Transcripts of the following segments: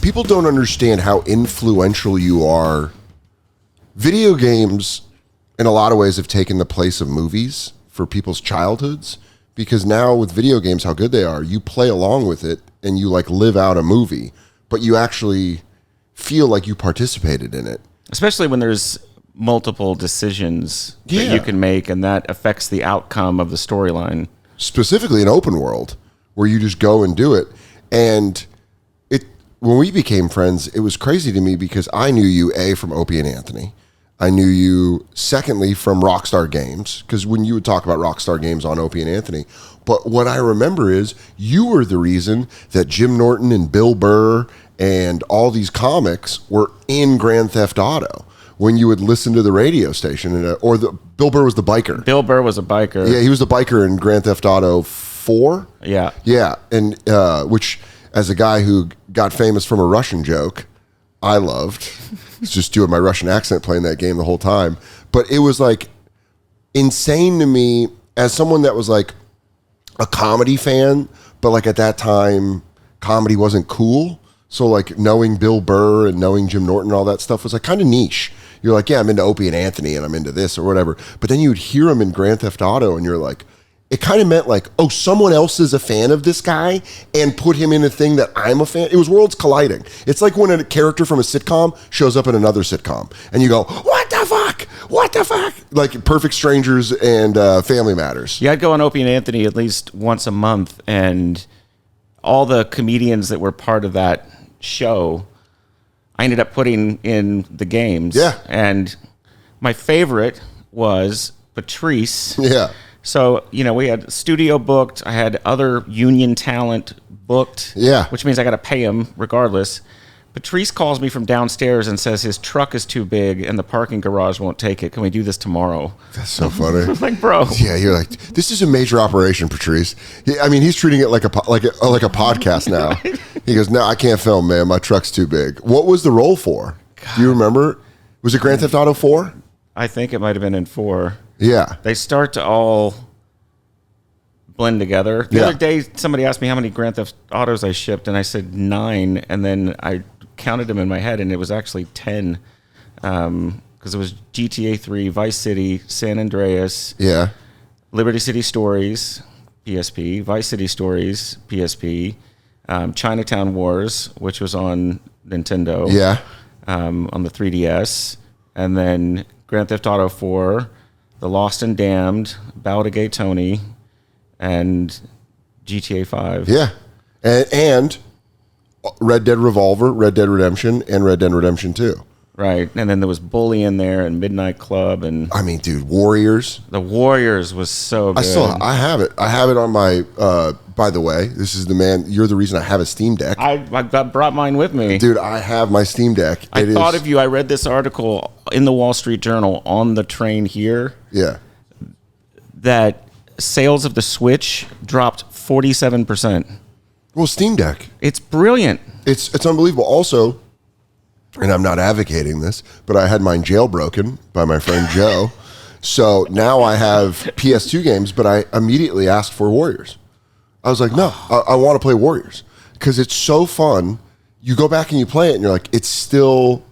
people don't understand how influential you are. Video games, in a lot of ways, have taken the place of movies for people's childhoods, because now with video games, how good they are, you play along with it and you like live out a movie, but you actually feel like you participated in it. Especially when there's multiple decisions that you can make, and that affects the outcome of the storyline. Specifically an open world where you just go and do it. And when we became friends, it was crazy to me because I knew you, A, from Opie and Anthony. I knew you, secondly, from Rockstar Games, because when you would talk about Rockstar Games on Opie and Anthony. But what I remember is you were the reason that Jim Norton and Bill Burr and all these comics were in Grand Theft Auto when you would listen to the radio station. Bill Burr was the biker. Bill Burr was a biker. Yeah, he was the biker in Grand Theft Auto 4. Yeah. Yeah, and which, as a guy who got famous from a Russian joke, I loved. It's just doing my Russian accent playing that game the whole time. But it was like insane to me as someone that was like a comedy fan, but like at that time, comedy wasn't cool. So like knowing Bill Burr and knowing Jim Norton and all that stuff was like kind of niche. You're like, yeah, I'm into Opie and Anthony and I'm into this or whatever. But then you would hear him in Grand Theft Auto and you're like, it kind of meant like, oh, someone else is a fan of this guy and put him in a thing that I'm a fan. It was worlds colliding. It's like when a character from a sitcom shows up in another sitcom and you go, what the fuck? What the fuck? Like Perfect Strangers and Family Matters. Yeah, I'd go on Opie and Anthony at least once a month, and all the comedians that were part of that show, I ended up putting in the games. Yeah. And my favorite was Patrice. Yeah. So, we had studio booked. I had other union talent booked. Yeah. Which means I got to pay him regardless. Patrice calls me from downstairs and says his truck is too big and the parking garage won't take it. Can we do this tomorrow? That's so funny. I'm like, bro. Yeah, you're like, this is a major operation, Patrice. I mean, he's treating it like a podcast now. Right? He goes, no, I can't film, man. My truck's too big. What was the role for? God. Do you remember? Was it Grand Theft Auto 4? I think it might have been in 4. Yeah. They start to all blend together. The other day, somebody asked me how many Grand Theft Autos I shipped, and I said 9, and then I counted them in my head, and it was actually 10, because it was GTA 3, Vice City, San Andreas, Liberty City Stories, PSP, Vice City Stories, PSP, Chinatown Wars, which was on Nintendo, on the 3DS, and then Grand Theft Auto 4, The Lost and Damned, Bow to Gay Tony, and GTA 5. Yeah. And Red Dead Revolver, Red Dead Redemption, and Red Dead Redemption 2. Right. And then there was Bully in there and Midnight Club. And I mean, dude, Warriors. The Warriors was so good. I have it. I have it on my, by the way, this is the man, you're the reason I have a Steam Deck. I brought mine with me. Dude, I have my Steam Deck. I thought of you. I read this article in the Wall Street Journal on the train here. Yeah. That sales of the Switch dropped 47%. Well, Steam Deck. It's brilliant. It's unbelievable. Also, and I'm not advocating this, but I had mine jailbroken by my friend Joe. So now I have PS2 games, but I immediately asked for Warriors. I was like, no, I want to play Warriors because it's so fun. You go back and you play it and you're like, it's still,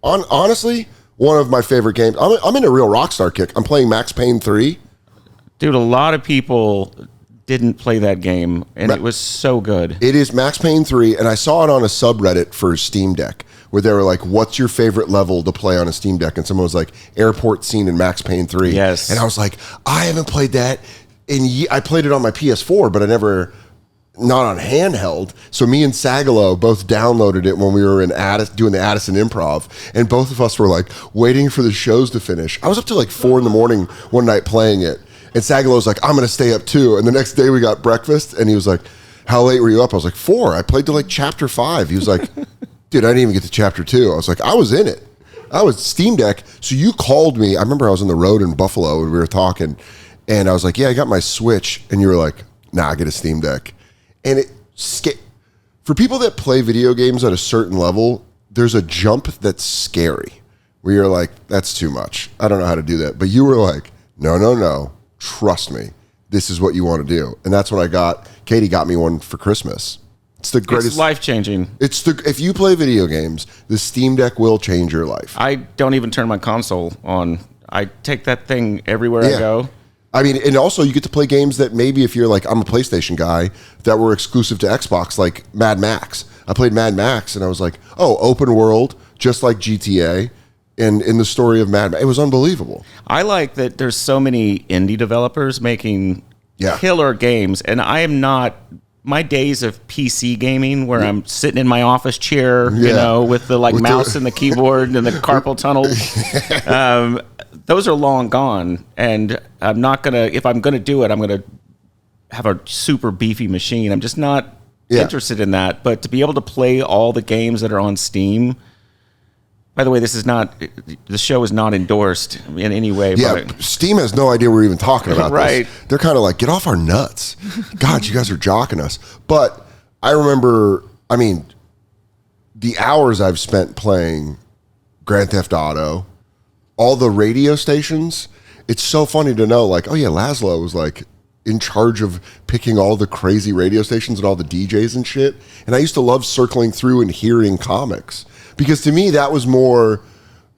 honestly, one of my favorite games. I'm in a real Rockstar kick. I'm playing Max Payne 3. Dude, a lot of people didn't play that game, and it was so good. It is Max Payne 3, and I saw it on a subreddit for Steam Deck, where they were like, what's your favorite level to play on a Steam Deck? And someone was like, airport scene in Max Payne 3. Yes. And I was like, I haven't played that. I played it on my PS4, but I never, not on handheld. So me and Sagalo both downloaded it when we were in doing the Addison Improv, and both of us were like waiting for the shows to finish. I was up to like 4 a.m. one night playing it. And Sagalo's like, I'm going to stay up too. And the next day we got breakfast and he was like, how late were you up? I was like, 4. I played to like chapter 5. He was like, dude, I didn't even get to chapter 2. I was like, I was in it. I was Steam Deck. So you called me. I remember I was on the road in Buffalo and we were talking and I was like, yeah, I got my Switch. And you were like, nah, get a Steam Deck. And for people that play video games at a certain level, there's a jump that's scary where you're like, that's too much. I don't know how to do that. But you were like, no. Trust me, this is what you want to do. And that's what I got. Katie got me one for Christmas. It's the greatest. It's life-changing. If you play video games, the Steam Deck will change your life. I don't even turn my console on. I take that thing everywhere I go. I mean, and also you get to play games that maybe if you're like, I'm a PlayStation guy, that were exclusive to Xbox, like Mad Max. I played Mad Max and I was like, oh, open world, just like GTA. And in the story of Mad Max, it was unbelievable. I like that there's so many indie developers making killer games. And I am not... My days of PC gaming, where I'm sitting in my office chair, you know, with the mouse and the keyboard and the carpal tunnel, those are long gone. And I'm not gonna. If I'm gonna do it, I'm gonna have a super beefy machine. I'm just not interested in that. But to be able to play all the games that are on Steam. By the way, this is not. The show is not endorsed in any way. Yeah, Steam has no idea we're even talking about right. this. They're kind of like, get off our nuts. God, you guys are jocking us. But I remember, I mean, the hours I've spent playing Grand Theft Auto, all the radio stations. It's so funny to know, like, oh yeah, Lazlow was like in charge of picking all the crazy radio stations and all the DJs and shit. And I used to love circling through and hearing comics. Because to me, that was more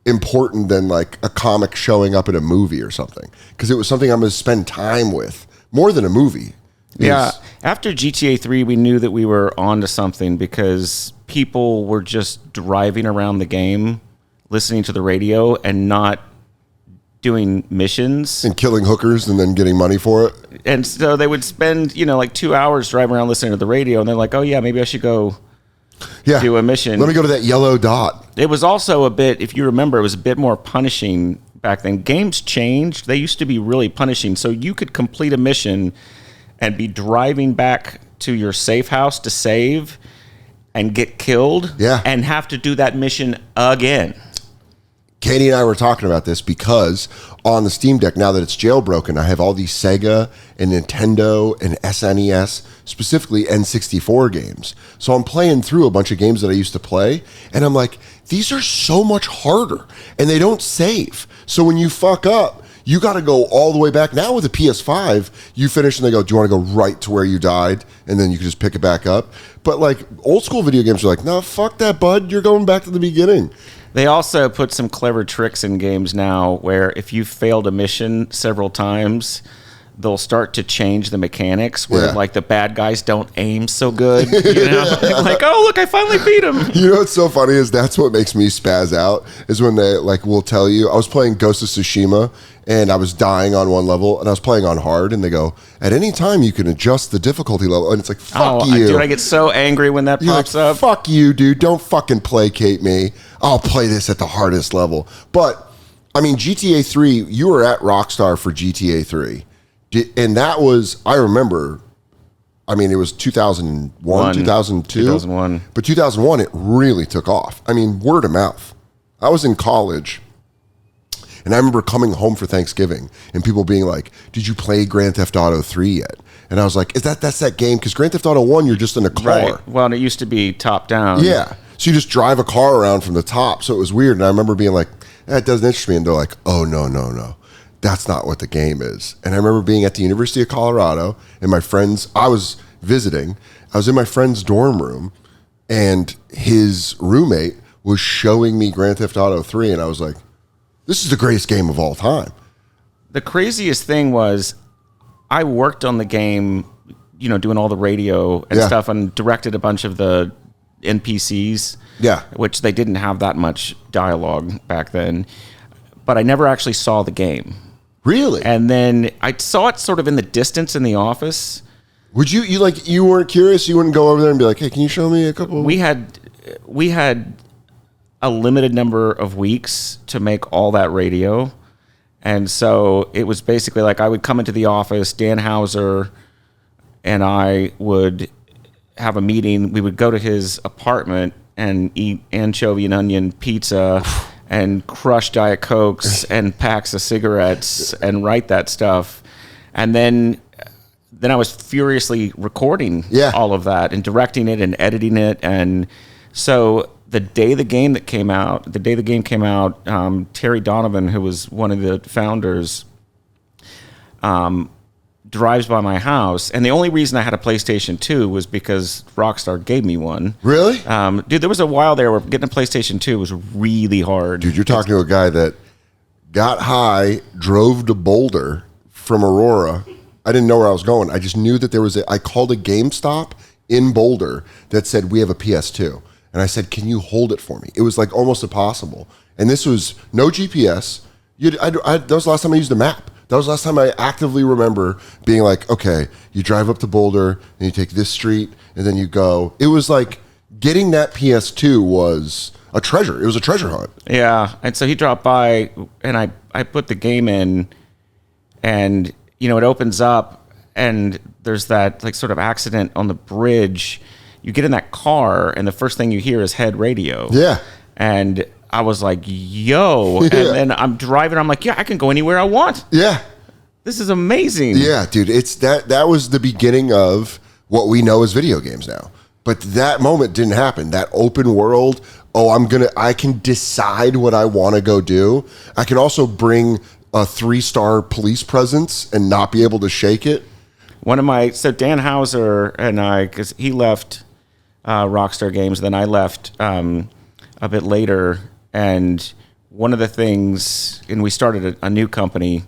important than like a comic showing up in a movie or something. Because it was something I'm going to spend time with more than a movie. Yeah. After GTA 3, we knew that we were onto something because people were just driving around the game, listening to the radio and not doing missions. And killing hookers and then getting money for it. And so they would spend, like 2 hours driving around listening to the radio. And they're like, oh, yeah, maybe I should go... do a mission. Let me go to that yellow dot. It was also a bit, if you remember, it was a bit more punishing back then. Games changed. They used to be really punishing. So you could complete a mission and be driving back to your safe house to save and get killed and have to do that mission again. Katie and I were talking about this because on the Steam Deck, now that it's jailbroken, I have all these Sega and Nintendo and SNES, specifically N64 games. So I'm playing through a bunch of games that I used to play, and I'm like, these are so much harder, and they don't save. So when you fuck up, you got to go all the way back. Now with the PS5, you finish and they go, do you want to go right to where you died? And then you can just pick it back up. But like old school video games are like, no, fuck that, bud. You're going back to the beginning. They also put some clever tricks in games now where if you failed a mission several times, they'll start to change the mechanics where like the bad guys don't aim so good. Like, oh, look, I finally beat him. You know what's so funny is that's what makes me spaz out is when they like will tell you. I was playing Ghost of Tsushima and I was dying on one level and I was playing on hard and they go, at any time you can adjust the difficulty level. And it's like, fuck you. Dude, I get so angry when that pops up. Fuck you, dude. Don't fucking placate me. I'll play this at the hardest level. But, I mean, GTA 3, you were at Rockstar for GTA 3. And that was, I remember, I mean, it was 2001, 2002. 2001. But 2001, it really took off. I mean, word of mouth. I was in college. And I remember coming home for Thanksgiving and people being like, did you play Grand Theft Auto 3 yet? And I was like, that's that game? Because Grand Theft Auto 1, you're just in a car. Right. Well, and it used to be top down. Yeah. So you just drive a car around from the top. So it was weird. And I remember being like, that doesn't interest me. And they're like, oh, no. That's not what the game is. And I remember being at the University of Colorado and my friends, I was visiting. I was in my friend's dorm room and his roommate was showing me Grand Theft Auto 3. And I was like, this is the greatest game of all time. The craziest thing was I worked on the game, doing all the radio and stuff and directed a bunch of the NPCs, which they didn't have that much dialogue back then. But I never actually saw the game. Really? And then I saw it sort of in the distance in the office. Would you weren't curious? You wouldn't go over there and be like, hey, can you show me a couple? We had a limited number of weeks to make all that radio. And so it was basically like I would come into the office, Dan Hauser and I would have a meeting. We would go to his apartment and eat anchovy and onion pizza and crush Diet Cokes and packs of cigarettes and write that stuff. And then I was furiously recording all of that and directing it and editing it. And so the day the game came out, Terry Donovan, who was one of the founders, drives by my house, and the only reason I had a PlayStation 2 was because Rockstar gave me one. Really? Dude, there was a while there where getting a PlayStation 2 was really hard. Dude, you're talking to a guy that got high, drove to Boulder from Aurora. I didn't know where I was going. I just knew that I called a GameStop in Boulder that said, we have a PS2. And I said, can you hold it for me? It was like almost impossible. And this was no GPS. That was the last time I used a map. That was the last time I actively remember being like, okay, you drive up to Boulder and you take this street and then you go. It was like getting that PS2 was a treasure. It was a treasure hunt. Yeah. And so he dropped by and I put the game in and, it opens up and there's that like sort of accident on the bridge. You get in that car and the first thing you hear is head radio. Yeah. And I was like, yo. And then I'm driving. I'm like, yeah, I can go anywhere I want. Yeah. This is amazing. Yeah, dude. It's that was the beginning of what we know as video games now. But that moment didn't happen. That open world, I can decide what I want to go do. I can also bring a 3-star police presence and not be able to shake it. So Dan Hauser and I, because he left Rockstar Games, then I left a bit later. And one of the things, and we started a new company,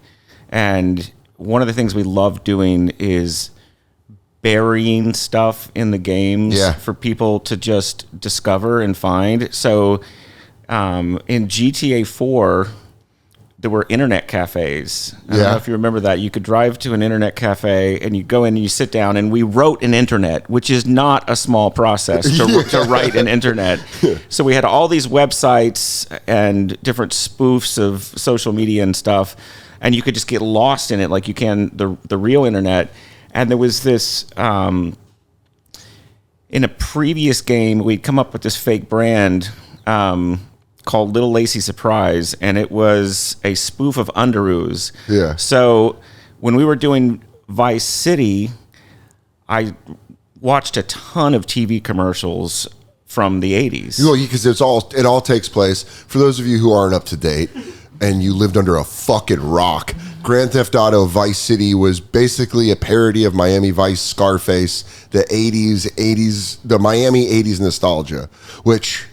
and one of the things we love doing is burying stuff in the games for people to just discover and find. So in GTA 4, there were internet cafes. I don't know if you remember that. You could drive to an internet cafe and you go in and you sit down, and we wrote an internet, which is not a small process to write an internet. So we had all these websites and different spoofs of social media and stuff, and you could just get lost in it like you can the real internet. And there was this, in a previous game, we'd come up with this fake brand, called Little Lacy Surprise, and it was a spoof of Underoos. Yeah. So when we were doing Vice City, I watched a ton of TV commercials from the 80s. Well, because it all takes place, for those of you who aren't up to date and you lived under a fucking rock, Grand Theft Auto Vice City was basically a parody of Miami Vice, Scarface, the 80s, the Miami 80s nostalgia, which,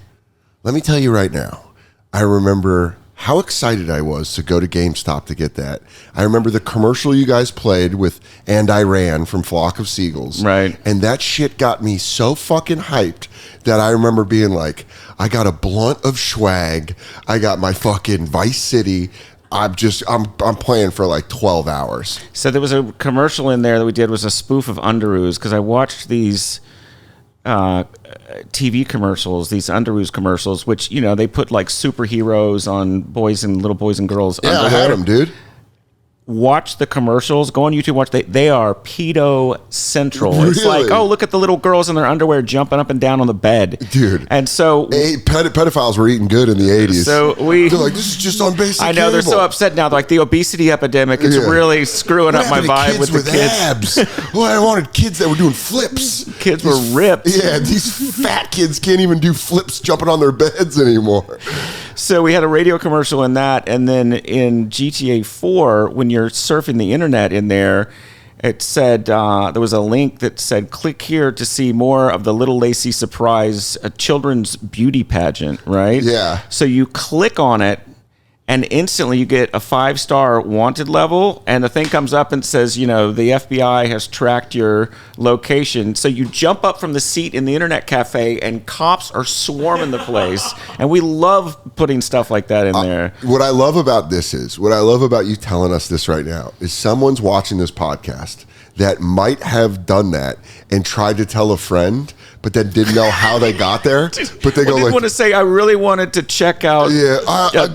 let me tell you right now, I remember how excited I was to go to GameStop to get that. I remember the commercial you guys played with And I Ran from Flock of Seagulls. Right. And that shit got me so fucking hyped that I remember being like, I got a blunt of swag. I got my fucking Vice City. I'm playing for like 12 hours. So there was a commercial in there that we did was a spoof of Underoos, because I watched these TV commercials, these Underoos commercials, which, they put like superheroes on little boys and girls. Yeah, underwear. I had them, dude. Watch the commercials. Go on YouTube. They are pedo central. Really? It's like, oh, look at the little girls in their underwear jumping up and down on the bed, dude. And so pedophiles were eating good in the 80s. So they're like, this is just on basic. I know cable. They're so upset now. Like the obesity epidemic is really screwing up my vibe with the kids. Abs? Well, I wanted kids that were doing flips. Kids were ripped. Yeah, these fat kids can't even do flips jumping on their beds anymore. So we had a radio commercial in that, and then in GTA 4, when you're surfing the internet in there, it said there was a link that said, click here to see more of the Little Lacy Surprise, a children's beauty pageant, right? Yeah. So you click on it, and instantly you get a 5-star wanted level, and the thing comes up and says, the FBI has tracked your location. So you jump up from the seat in the internet cafe, and cops are swarming the place. And we love putting stuff like that in there. What I love about you telling us this right now is someone's watching this podcast that might have done that and tried to tell a friend, but then didn't know how they got there. But they didn't want to say, I really wanted to check out. Yeah,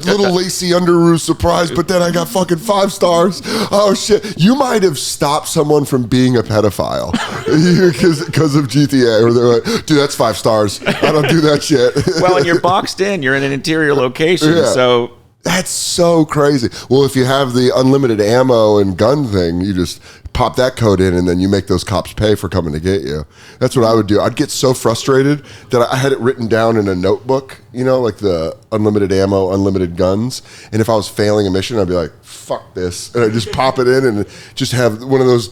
Little Lacy Underoos Surprise, but then I got fucking 5 stars. Oh shit! You might have stopped someone from being a pedophile because of GTA. Or they're like, dude, that's 5 stars. I don't do that shit. Well, and you're boxed in. You're in an interior location, so. That's so crazy. Well, if you have the unlimited ammo and gun thing, you just pop that code in, and then you make those cops pay for coming to get you. That's what I would do. I'd get so frustrated that I had it written down in a notebook, like the unlimited ammo, unlimited guns. And if I was failing a mission, I'd be like, fuck this. And I'd just pop it in and just have one of those,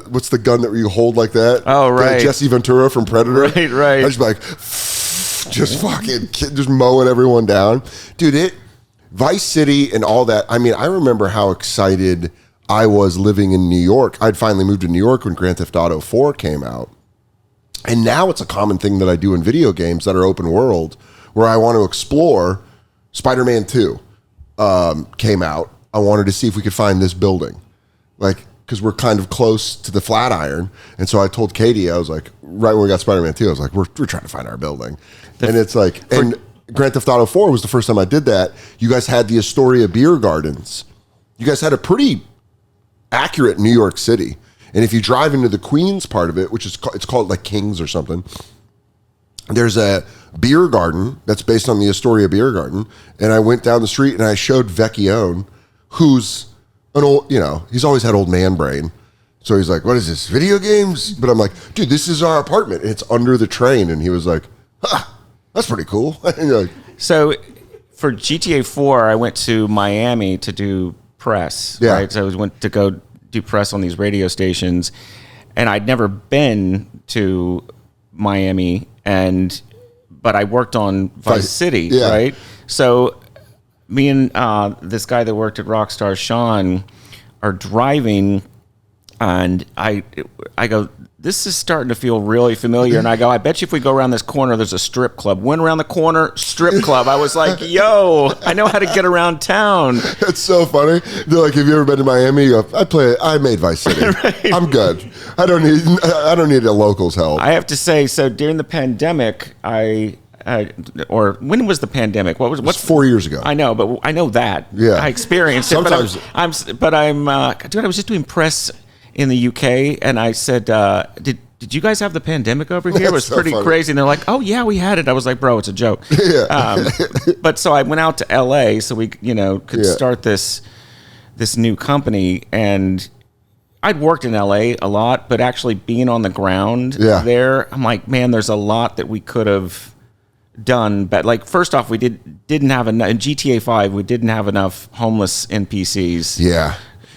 what's the gun that you hold like that? Oh, right. Jesse Ventura from Predator. Right. I'd just be like, just mowing everyone down. Dude, Vice City and all that. I mean, I remember how excited I was living in New York. I'd finally moved to New York when Grand Theft Auto 4 came out. And now it's a common thing that I do in video games that are open world, where I want to explore. Spider-Man 2 came out. I wanted to see if we could find this building. Because we're kind of close to the Flatiron. And so I told Katie, I was like, right when we got Spider-Man 2, I was like, we're trying to find our building. And it's like, and Grand Theft Auto 4 was the first time I did that. You guys had the Astoria Beer Gardens. You guys had a pretty accurate New York City. And if you drive into the Queens part of it, which is it's called like Kings or something, there's a beer garden that's based on the Astoria Beer Garden. And I went down the street and I showed Vecchione, who's an old, he's always had old man brain. So he's like, what is this, video games? But I'm like, dude, this is our apartment. And it's under the train. And he was like, that's pretty cool. So for GTA 4, I went to Miami to do press, right? So I went to go do press on these radio stations, and I'd never been to Miami, but I worked on Vice City, right? So me and this guy that worked at Rockstar, Sean, are driving, and I go, this is starting to feel really familiar. And I go, I bet you if we go around this corner, there's a strip club. Went around the corner, strip club. I was like, yo, I know how to get around town. That's so funny. They're like, have you ever been to Miami? You go, I made Vice City. Right. I'm good. I don't need a local's help. I have to say, so during the pandemic, or when was the pandemic? What's 4 years ago? I know, but I know that. Yeah. I experienced it. Sometimes. But I'm dude, I was just doing press in the UK, and I said, did you guys have the pandemic over here? It was so pretty crazy. And they're like, oh, yeah, we had it. I was like, bro, it's a joke. Yeah. But so I went out to LA so we, could start this new company. And I'd worked in LA a lot, but actually being on the ground there, I'm like, man, there's a lot that we could have done. But like, first off, we didn't have enough in GTA 5. We didn't have enough homeless NPCs.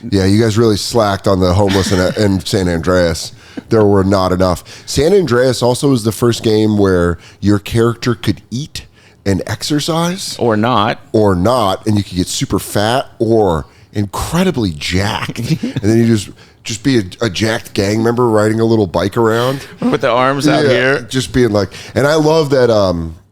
Yeah, you guys really slacked on the homeless in San Andreas. There were not enough. San Andreas also was the first game where your character could eat and exercise. Or not. And you could get super fat or incredibly jacked. And then you just be a jacked gang member riding a little bike around. With the arms out here. Just being like, and I love that,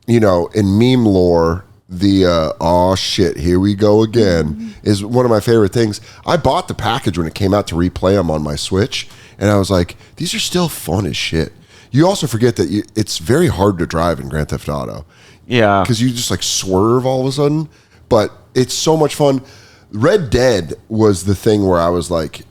in meme lore, the oh shit, here we go again is one of my favorite things. I bought the package when it came out to replay them on my Switch, and I was like, these are still fun as shit. You also forget that it's very hard to drive in Grand Theft Auto. Yeah. Because you just like swerve all of a sudden, but it's so much fun. Red Dead was the thing where I was like,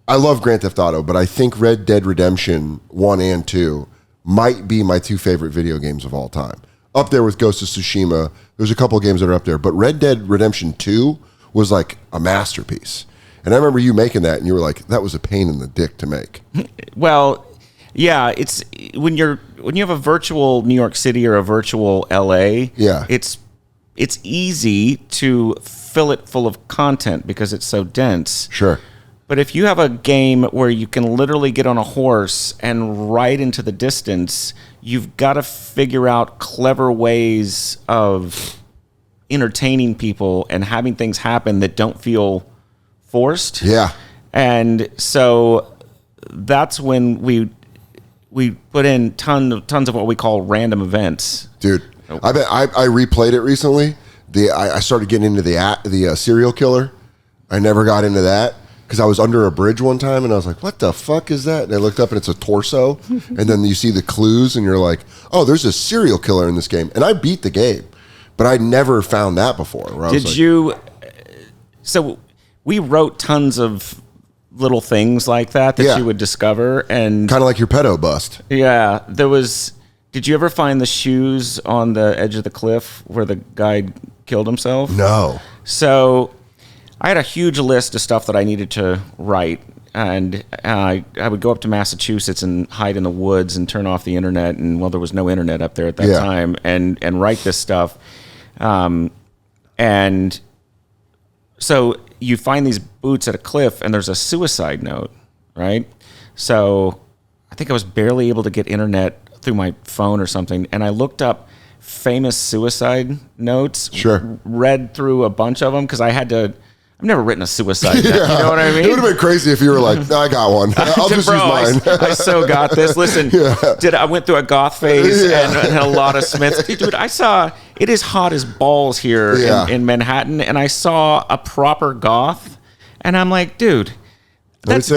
I love Grand Theft Auto, but I think Red Dead Redemption 1 and 2 might be my two favorite video games of all time. Up there with Ghost of Tsushima. There's a couple of games that are up there, but Red Dead Redemption 2 was like a masterpiece. And I remember you making that, and you were like, that was a pain in the dick to make. Well, yeah, it's when you have a virtual New York City or a virtual LA, it's easy to fill it full of content because it's so dense. Sure. But if you have a game where you can literally get on a horse and ride into the distance, you've got to figure out clever ways of entertaining people and having things happen that don't feel forced. Yeah. And so that's when we put in tons of what we call random events. Dude, I replayed it recently. I started getting into the serial killer. I never got into that. Because I was under a bridge one time, and I was like, what the fuck is that? And I looked up, and it's a torso. And then you see the clues, and you're like, oh, there's a serial killer in this game. And I beat the game, but I never found that before. So we wrote tons of little things like that you would discover. And kind of like your pedo bust. Yeah. Did you ever find the shoes on the edge of the cliff where the guy killed himself? No. So I had a huge list of stuff that I needed to write. and I would go up to Massachusetts and hide in the woods and turn off the internet. And well, there was no internet up there at that time, and write this stuff. And so you find these boots at a cliff, and there's a suicide note, right? So I think I was barely able to get internet through my phone or something, and I looked up famous suicide notes. Sure. Read through a bunch of them because I had to. I've never written a suicide note. You know what I mean? It would have been crazy if you were like, no, I got one. I'll just use mine. I so got this. Listen, I went through a goth phase and a lot of Smiths. Dude, I saw it is hot as balls here in Manhattan, and I saw a proper goth, and I'm like, dude, that's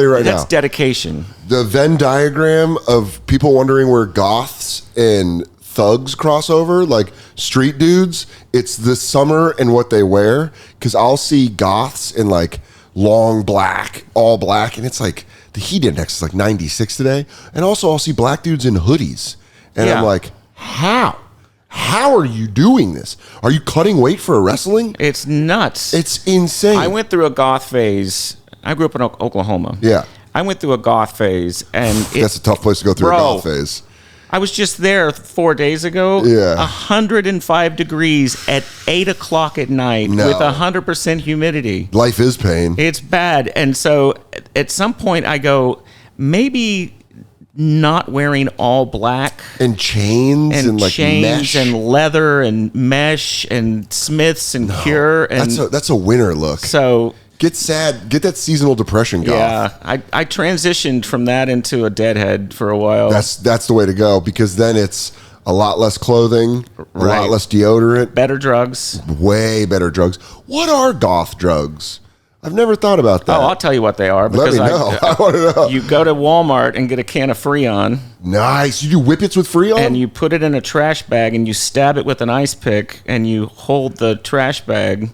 dedication. The Venn diagram of people wondering where goths and thugs crossover, like street dudes, it's the summer and what they wear, because I'll see goths in like long black, all black, and it's like the heat index is like 96 today, and also I'll see black dudes in hoodies, and I'm like, how are you doing this? Are you cutting weight for a wrestling? It's nuts. It's insane. I went through a goth phase. I grew up in Oklahoma. I went through a goth phase, and that's a tough place to go through a goth phase. I was just there 4 days ago. 105 degrees at 8 o'clock at night with 100% humidity. Life is pain. It's bad. And so at some point I go, maybe not wearing all black. And chains and like mesh. And leather and mesh and Smiths and Cure. And that's a winter look. So... Get sad. Get that seasonal depression goth. Yeah, I transitioned from that into a deadhead for a while. That's the way to go, because then it's a lot less clothing, a lot less deodorant. Better drugs. Way better drugs. What are goth drugs? I've never thought about that. Oh, I'll tell you what they are. Let me know. I want to know. You go to Walmart and get a can of Freon. Nice. You do whippets with Freon? And you put it in a trash bag and you stab it with an ice pick and you hold the trash bag.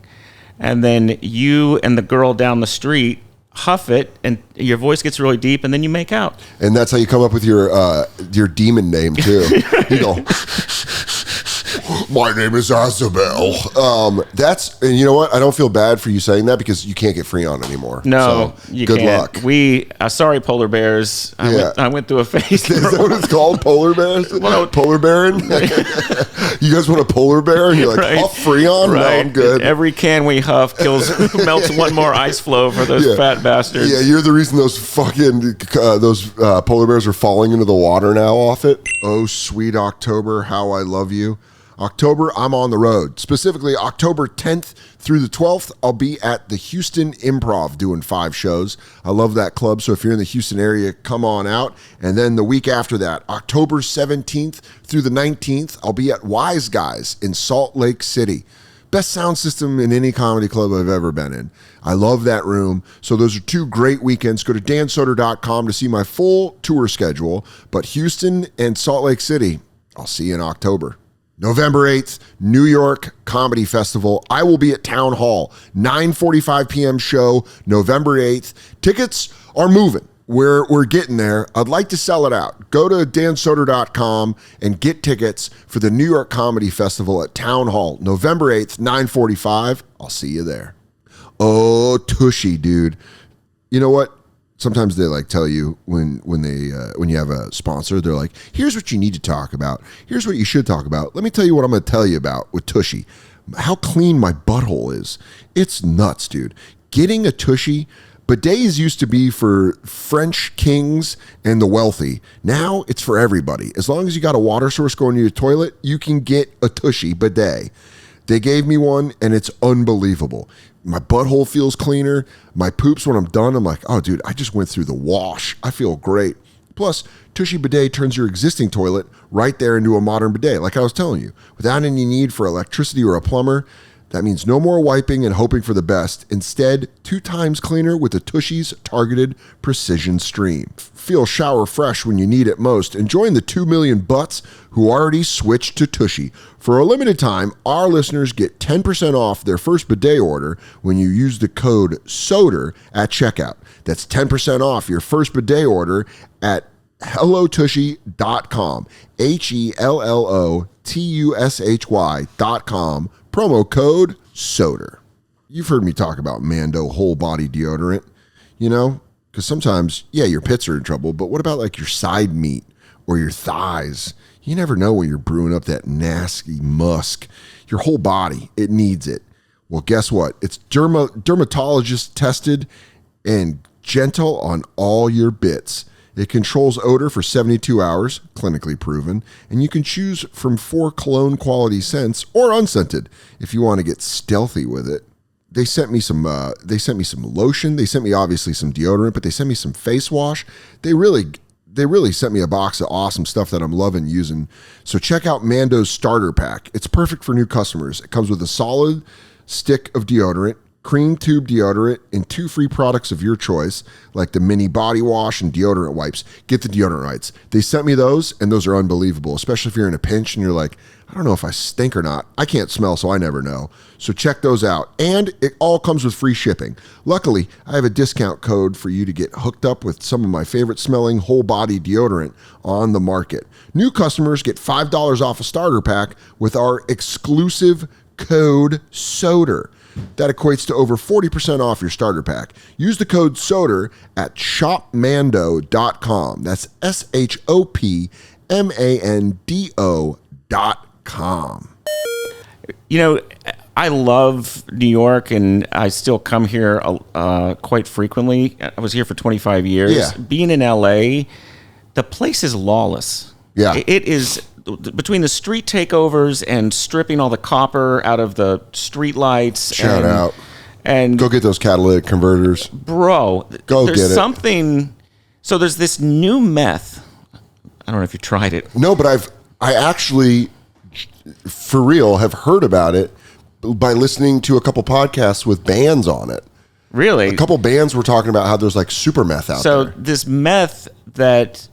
And then you and the girl down the street huff it, and your voice gets really deep, and then you make out. And that's how you come up with your demon name, too. You go, my name is Azabel. And you know what? I don't feel bad for you saying that, because you can't get Freon anymore. No, so, you good can't. Luck. Sorry, polar bears. I went through a phase. Is that what it's called? Polar bears? Polar baron? You guys want a polar bear? And you're like, huff Freon? Right. No, I'm good. Every can we huff melts one more ice flow for those fat bastards. Yeah, you're the reason those fucking polar bears are falling into the water now off it. Oh, sweet October, how I love you. October, I'm on the road. Specifically, October 10th through the 12th, I'll be at the Houston Improv doing 5 shows. I love that club, so if you're in the Houston area, come on out. And then the week after that, October 17th through the 19th, I'll be at Wise Guys in Salt Lake City. Best sound system in any comedy club I've ever been in. I love that room. So those are 2 great weekends. Go to dansoder.com to see my full tour schedule. But Houston and Salt Lake City, I'll see you in October. November 8th, New York Comedy Festival. I will be at Town Hall, 9:45 p.m. show, November 8th. Tickets are moving. We're getting there. I'd like to sell it out. Go to dansoder.com and get tickets for the New York Comedy Festival at Town Hall, November 8th, 9:45. I'll see you there. Oh, Tushy, dude. You know what? Sometimes they like tell you when you have a sponsor, they're like, here's what you need to talk about. Here's what you should talk about. Let me tell you what I'm going to tell you about with Tushy. How clean my butthole is. It's nuts, dude. Getting a Tushy, bidets used to be for French kings and the wealthy. Now it's for everybody. As long as you got a water source going to your toilet, you can get a Tushy bidet. They gave me one, and it's unbelievable. My butthole feels cleaner. My poops, when I'm done, I'm like, oh, dude, I just went through the wash. I feel great. Plus, Tushy Bidet turns your existing toilet right there into a modern bidet, like I was telling you, without any need for electricity or a plumber. That means no more wiping and hoping for the best. Instead, 2 times cleaner with the Tushy's targeted precision stream. Feel shower fresh when you need it most, and join the 2 million butts who already switched to Tushy. For a limited time, our listeners get 10% off their first bidet order when you use the code SODER at checkout. That's 10% off your first bidet order at hellotushy.com. HELLOTUSHY.com. Promo code SODER. You've heard me talk about Mando whole body deodorant, you know, Because sometimes, your pits are in trouble, but what about like your side meat or your thighs? You never know when you're brewing up that nasty musk. Your whole body, it needs it. Well, guess what? It's dermatologist tested and gentle on all your bits. It controls odor for 72 hours, clinically proven, and you can choose from 4 cologne quality scents or unscented if you want to get stealthy with it. They sent me some lotion. They sent me obviously some deodorant, but they sent me some face wash. They really sent me a box of awesome stuff that I'm loving using. So check out Mando's starter pack. It's perfect for new customers. It comes with a solid stick of deodorant, cream tube deodorant, and 2 free products of your choice, like the mini body wash and deodorant wipes. Get the deodorant wipes. They sent me those, and those are unbelievable, especially if you're in a pinch and you're like, I don't know if I stink or not. I can't smell, so I never know. So check those out. And it all comes with free shipping. Luckily, I have a discount code for you to get hooked up with some of my favorite smelling whole body deodorant on the market. New customers get $5 off a starter pack with our exclusive code SODER. That equates to over 40% off your starter pack. Use the code SODER at shopmando.com. That's shopmando.com. You know, I love New York, and I still come here quite frequently. I was here for 25 years. Yeah. Being in LA, the place is lawless. Yeah. It is, between the street takeovers and stripping all the copper out of the street lights. Shout out. And go get those catalytic converters. Bro, go there's get it. something. So there's this new meth. I don't know if you tried it. No, but I actually, for real, have heard about it by listening to a couple podcasts with bands on it. Really? A couple bands were talking about how there's like super meth out there. So this meth that,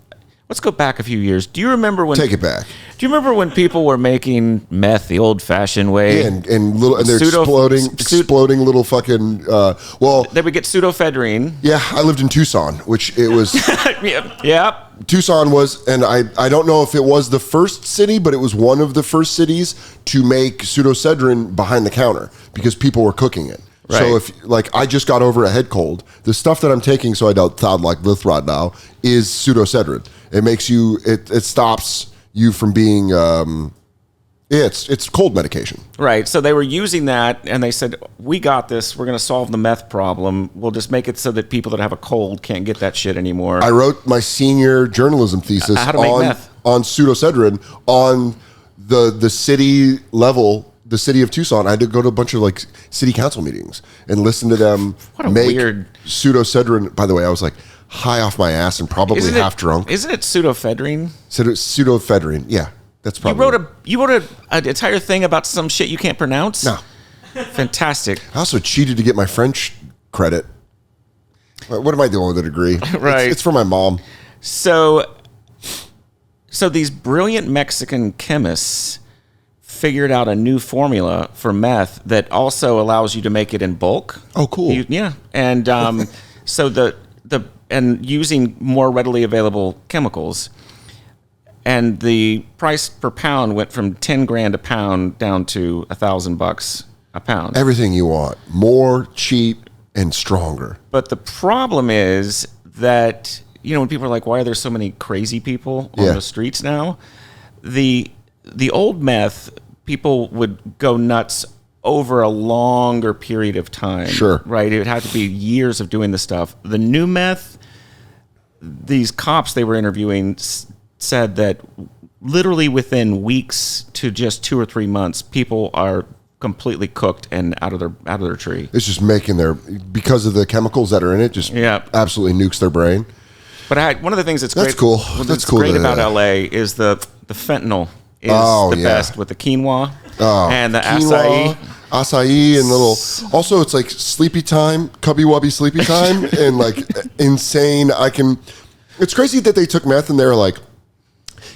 let's go back a few years. Do you remember when? Take it back. Do you remember when people were making meth the old-fashioned way? Yeah, and they're exploding little fucking. They would get pseudoephedrine. Yeah, I lived in Tucson, which it was. Yeah. Tucson was, and I don't know if it was the first city, but it was one of the first cities to make pseudoephedrine behind the counter because people were cooking it. Right. So if I just got over a head cold, the stuff that I'm taking, so I don't sound like this right now, is pseudoephedrine. It makes you, it stops you from being, it's cold medication. Right. So they were using that, and they said, we got this. We're going to solve the meth problem. We'll just make it so that people that have a cold can't get that shit anymore. I wrote my senior journalism thesis on pseudoephedrine on the city level. The city of Tucson. I had to go to a bunch of like city council meetings and listen to them make pseudoephedrine. By the way, I was like high off my ass and probably half drunk. Isn't it pseudoephedrine? Pseudoephedrine. Yeah, that's probably. You wrote an entire thing about some shit you can't pronounce? No. Fantastic. I also cheated to get my French credit. What am I doing with a degree? Right. It's for my mom. So these brilliant Mexican chemists figured out a new formula for meth that also allows you to make it in bulk. Oh, cool. Yeah. And so and using more readily available chemicals. And the price per pound went from 10 grand a pound down to $1,000 a pound. Everything you want. More, cheap, and stronger. But the problem is that, when people are like, why are there so many crazy people on the streets now? The old meth, people would go nuts over a longer period of time. Sure. Right? It would have to be years of doing the stuff. The new meth, these cops they were interviewing said that literally within weeks to just 2 or 3 months, people are completely cooked and out of their tree. It's just making because of the chemicals that are in it, just absolutely nukes their brain. But one of the things that's great. Cool. That's cool. Great about LA is the fentanyl. Is the best with the quinoa and the acai and little. Also, it's like sleepy time, cubby wubby sleepy time, and like insane. It's crazy that they took meth and they're like,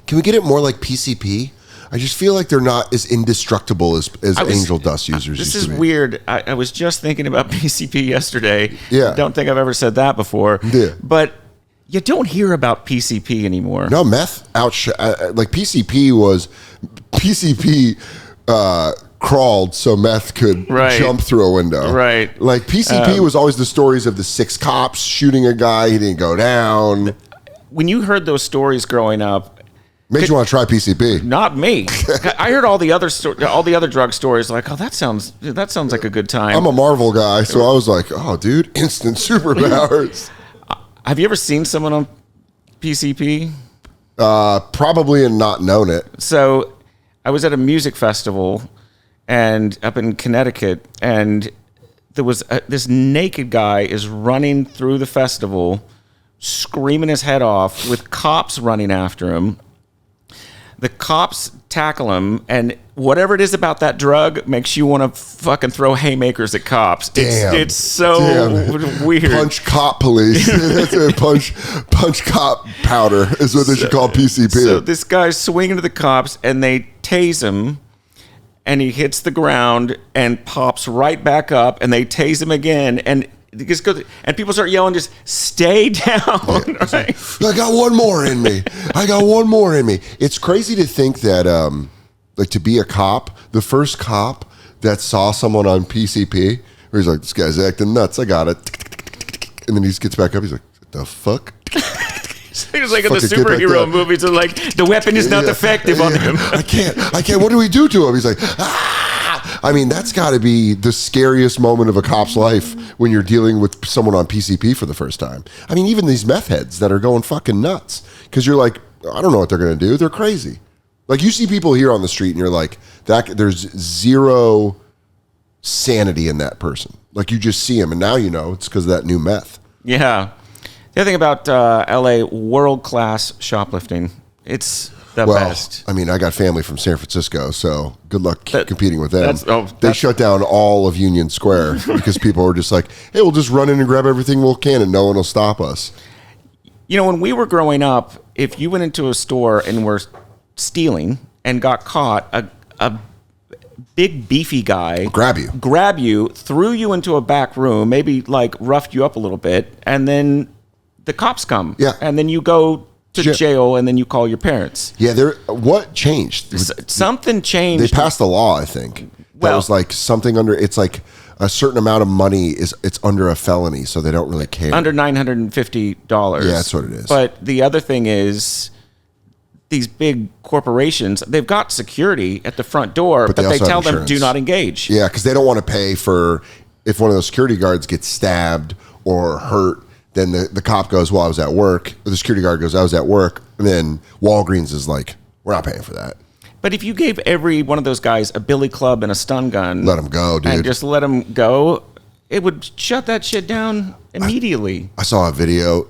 can we get it more like PCP? I just feel like they're not as indestructible as angel dust users. This is weird. I was just thinking about PCP yesterday. Yeah, don't think I've ever said that before. Yeah, but. You don't hear about PCP anymore. No, meth like PCP crawled so meth could jump through a window. Right. Like PCP was always the stories of the 6 cops shooting a guy. He didn't go down. When you heard those stories growing up, made you want to try PCP. Not me. I heard all the other drug stories. Like, oh, that sounds like a good time. I'm a Marvel guy, so I was like, oh, dude, instant superpowers. Have you ever seen someone on PCP? Probably and not known it. So I was at a music festival and up in Connecticut, and there was this naked guy is running through the festival, screaming his head off with cops running after him. The cops tackle him, and whatever it is about that drug makes you want to fucking throw haymakers at cops. It's so weird. Punch cop police. That's a punch cop powder is what they should call PCP. So this guy's swinging to the cops, and they tase him, and he hits the ground and pops right back up, and they tase him again, and just goes, and people start yelling, just stay down. Right? I got one more in me. It's crazy to think that, like, to be a cop, the first cop that saw someone on PCP, where he's like, this guy's acting nuts, I got it. And then he just gets back up, he's like, what the fuck? It's like in the superhero movies, are like, the weapon is not effective on him. I can't. What do we do to him? He's like, ah! I mean, that's got to be the scariest moment of a cop's life when you're dealing with someone on PCP for the first time. I mean, even these meth heads that are going fucking nuts because you're like, I don't know what they're going to do. They're crazy. Like, you see people here on the street and you're like, there's zero sanity in that person. Like, you just see them, and now you know it's because of that new meth. Yeah. The other thing about LA, world-class shoplifting. It's the best. I mean, I got family from San Francisco, so good luck competing with them. They shut down all of Union Square because people were just like, hey, we'll just run in and grab everything we can and no one will stop us. You know, when we were growing up, if you went into a store and were stealing and got caught, a big beefy guy grab you, threw you into a back room, maybe like roughed you up a little bit, and then the cops come. Yeah. And then you go to jail, and then you call your parents. Yeah, what changed? Something changed. They passed a law, I think. That was like something under, it's like a certain amount of money it's under a felony, so they don't really care. Under $950. Yeah, that's what it is. But the other thing is, these big corporations, they've got security at the front door, but they tell them do not engage. Yeah, because they don't want to pay for, if one of those security guards gets stabbed or hurt, then the cop goes, well, I was at work. Or the security guard goes, I was at work. And then Walgreens is like, we're not paying for that. But if you gave every one of those guys a billy club and a stun gun. Let them go, dude. And just let them go, it would shut that shit down immediately. I saw a video,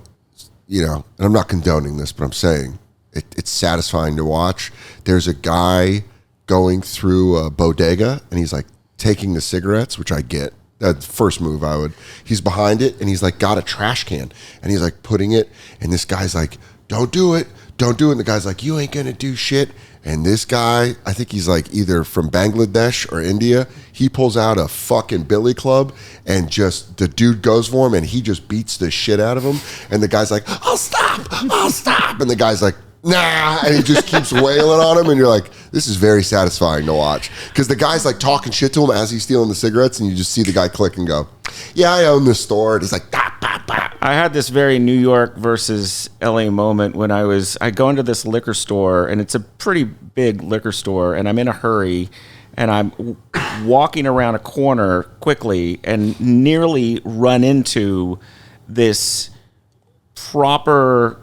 and I'm not condoning this, but I'm saying it's satisfying to watch. There's a guy going through a bodega, and he's like taking the cigarettes, which I get. That first move he's behind it and he's like got a trash can and he's like putting it, and this guy's like, don't do it. And the guy's like, you ain't gonna do shit. And this guy, I think he's like either from Bangladesh or India, he pulls out a fucking billy club and just the dude goes for him and he just beats the shit out of him. And the guy's like, I'll stop. And the guy's like, nah, and he just keeps wailing on him, and you're like, this is very satisfying to watch because the guy's like talking shit to him as he's stealing the cigarettes, and you just see the guy click and go, yeah, I own this store. And he's like, bah, bah, bah. I had this very New York versus LA moment when I go into this liquor store, and it's a pretty big liquor store, and I'm in a hurry, and I'm walking around a corner quickly and nearly run into this proper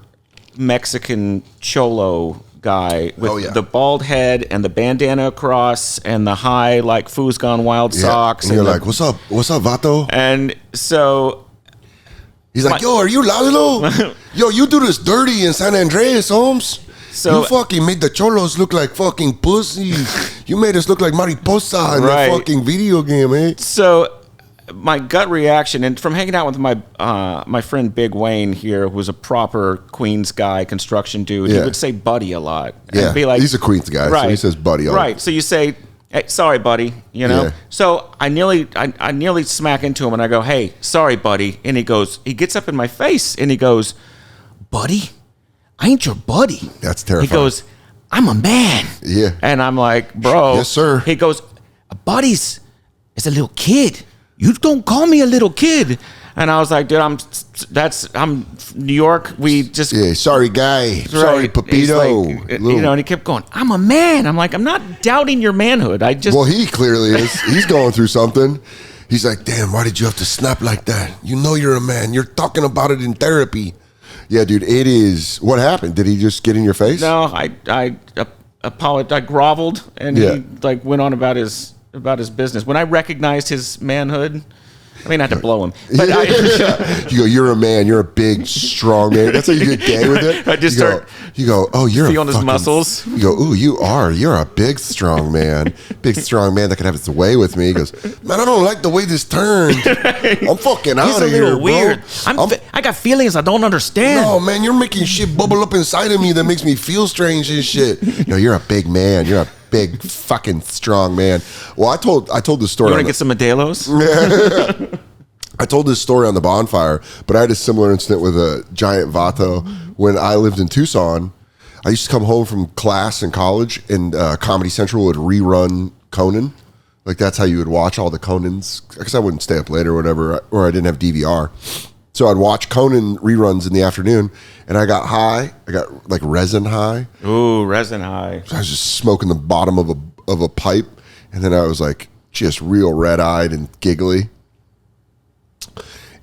Mexican cholo guy with the bald head and the bandana across and the high like Foo's Gone Wild socks. And you're like, what's up, vato? And so he's like, yo, are you Lazlow? Yo, you do this dirty in San Andreas, Holmes. So you fucking made the cholos look like fucking pussy. You made us look like mariposa in that fucking video game, eh? So my gut reaction, and from hanging out with my friend Big Wayne here, who's a proper Queens guy, construction dude, he would say buddy a lot. Yeah, be like, he's a Queens guy, so he says buddy a lot. Right, so you say, hey, sorry, buddy, Yeah. So I nearly smack into him, and I go, hey, sorry, buddy. And he gets up in my face, and he goes, buddy? I ain't your buddy. That's terrifying. He goes, I'm a man. Yeah. And I'm like, bro. Yes, sir. He goes, buddy's is a little kid. You don't call me a little kid. And I was like, dude, I'm New York. We just sorry guy, sorry Pepito. Like, and he kept going, I'm a man. I'm like, I'm not doubting your manhood. Well, he clearly is. He's going through something. He's like, damn, why did you have to snap like that? You know you're a man. You're talking about it in therapy. Yeah, dude, it is. What happened? Did he just get in your face? No, I apologized. I groveled, and he like went on about his business. When I recognized his manhood, I mean, not to blow him, but you go, you're a man. You're a big, strong man. That's how you get gay with it. I just you go, oh, you're feeling his muscles. You go, ooh, you're a big, strong man. Big, strong man that can have his way with me. He goes, man, I don't like the way this turned. I'm fucking out of here, bro. He's a little weird. I got feelings I don't understand. No, man, you're making shit bubble up inside of me that makes me feel strange and shit. No, you're a big man. You're a big, fucking strong man. Well, I told this story. You want to get some Modelo's? I told this story on the bonfire, but I had a similar incident with a giant vato when I lived in Tucson. I used to come home from class in college, and Comedy Central would rerun Conan. Like, that's how you would watch all the Conans, because I wouldn't stay up late or whatever, or I didn't have DVR. So I'd watch Conan reruns in the afternoon, and I got high. I got like resin high. Ooh, resin high. So I was just smoking the bottom of a pipe, and then I was like just real red-eyed and giggly.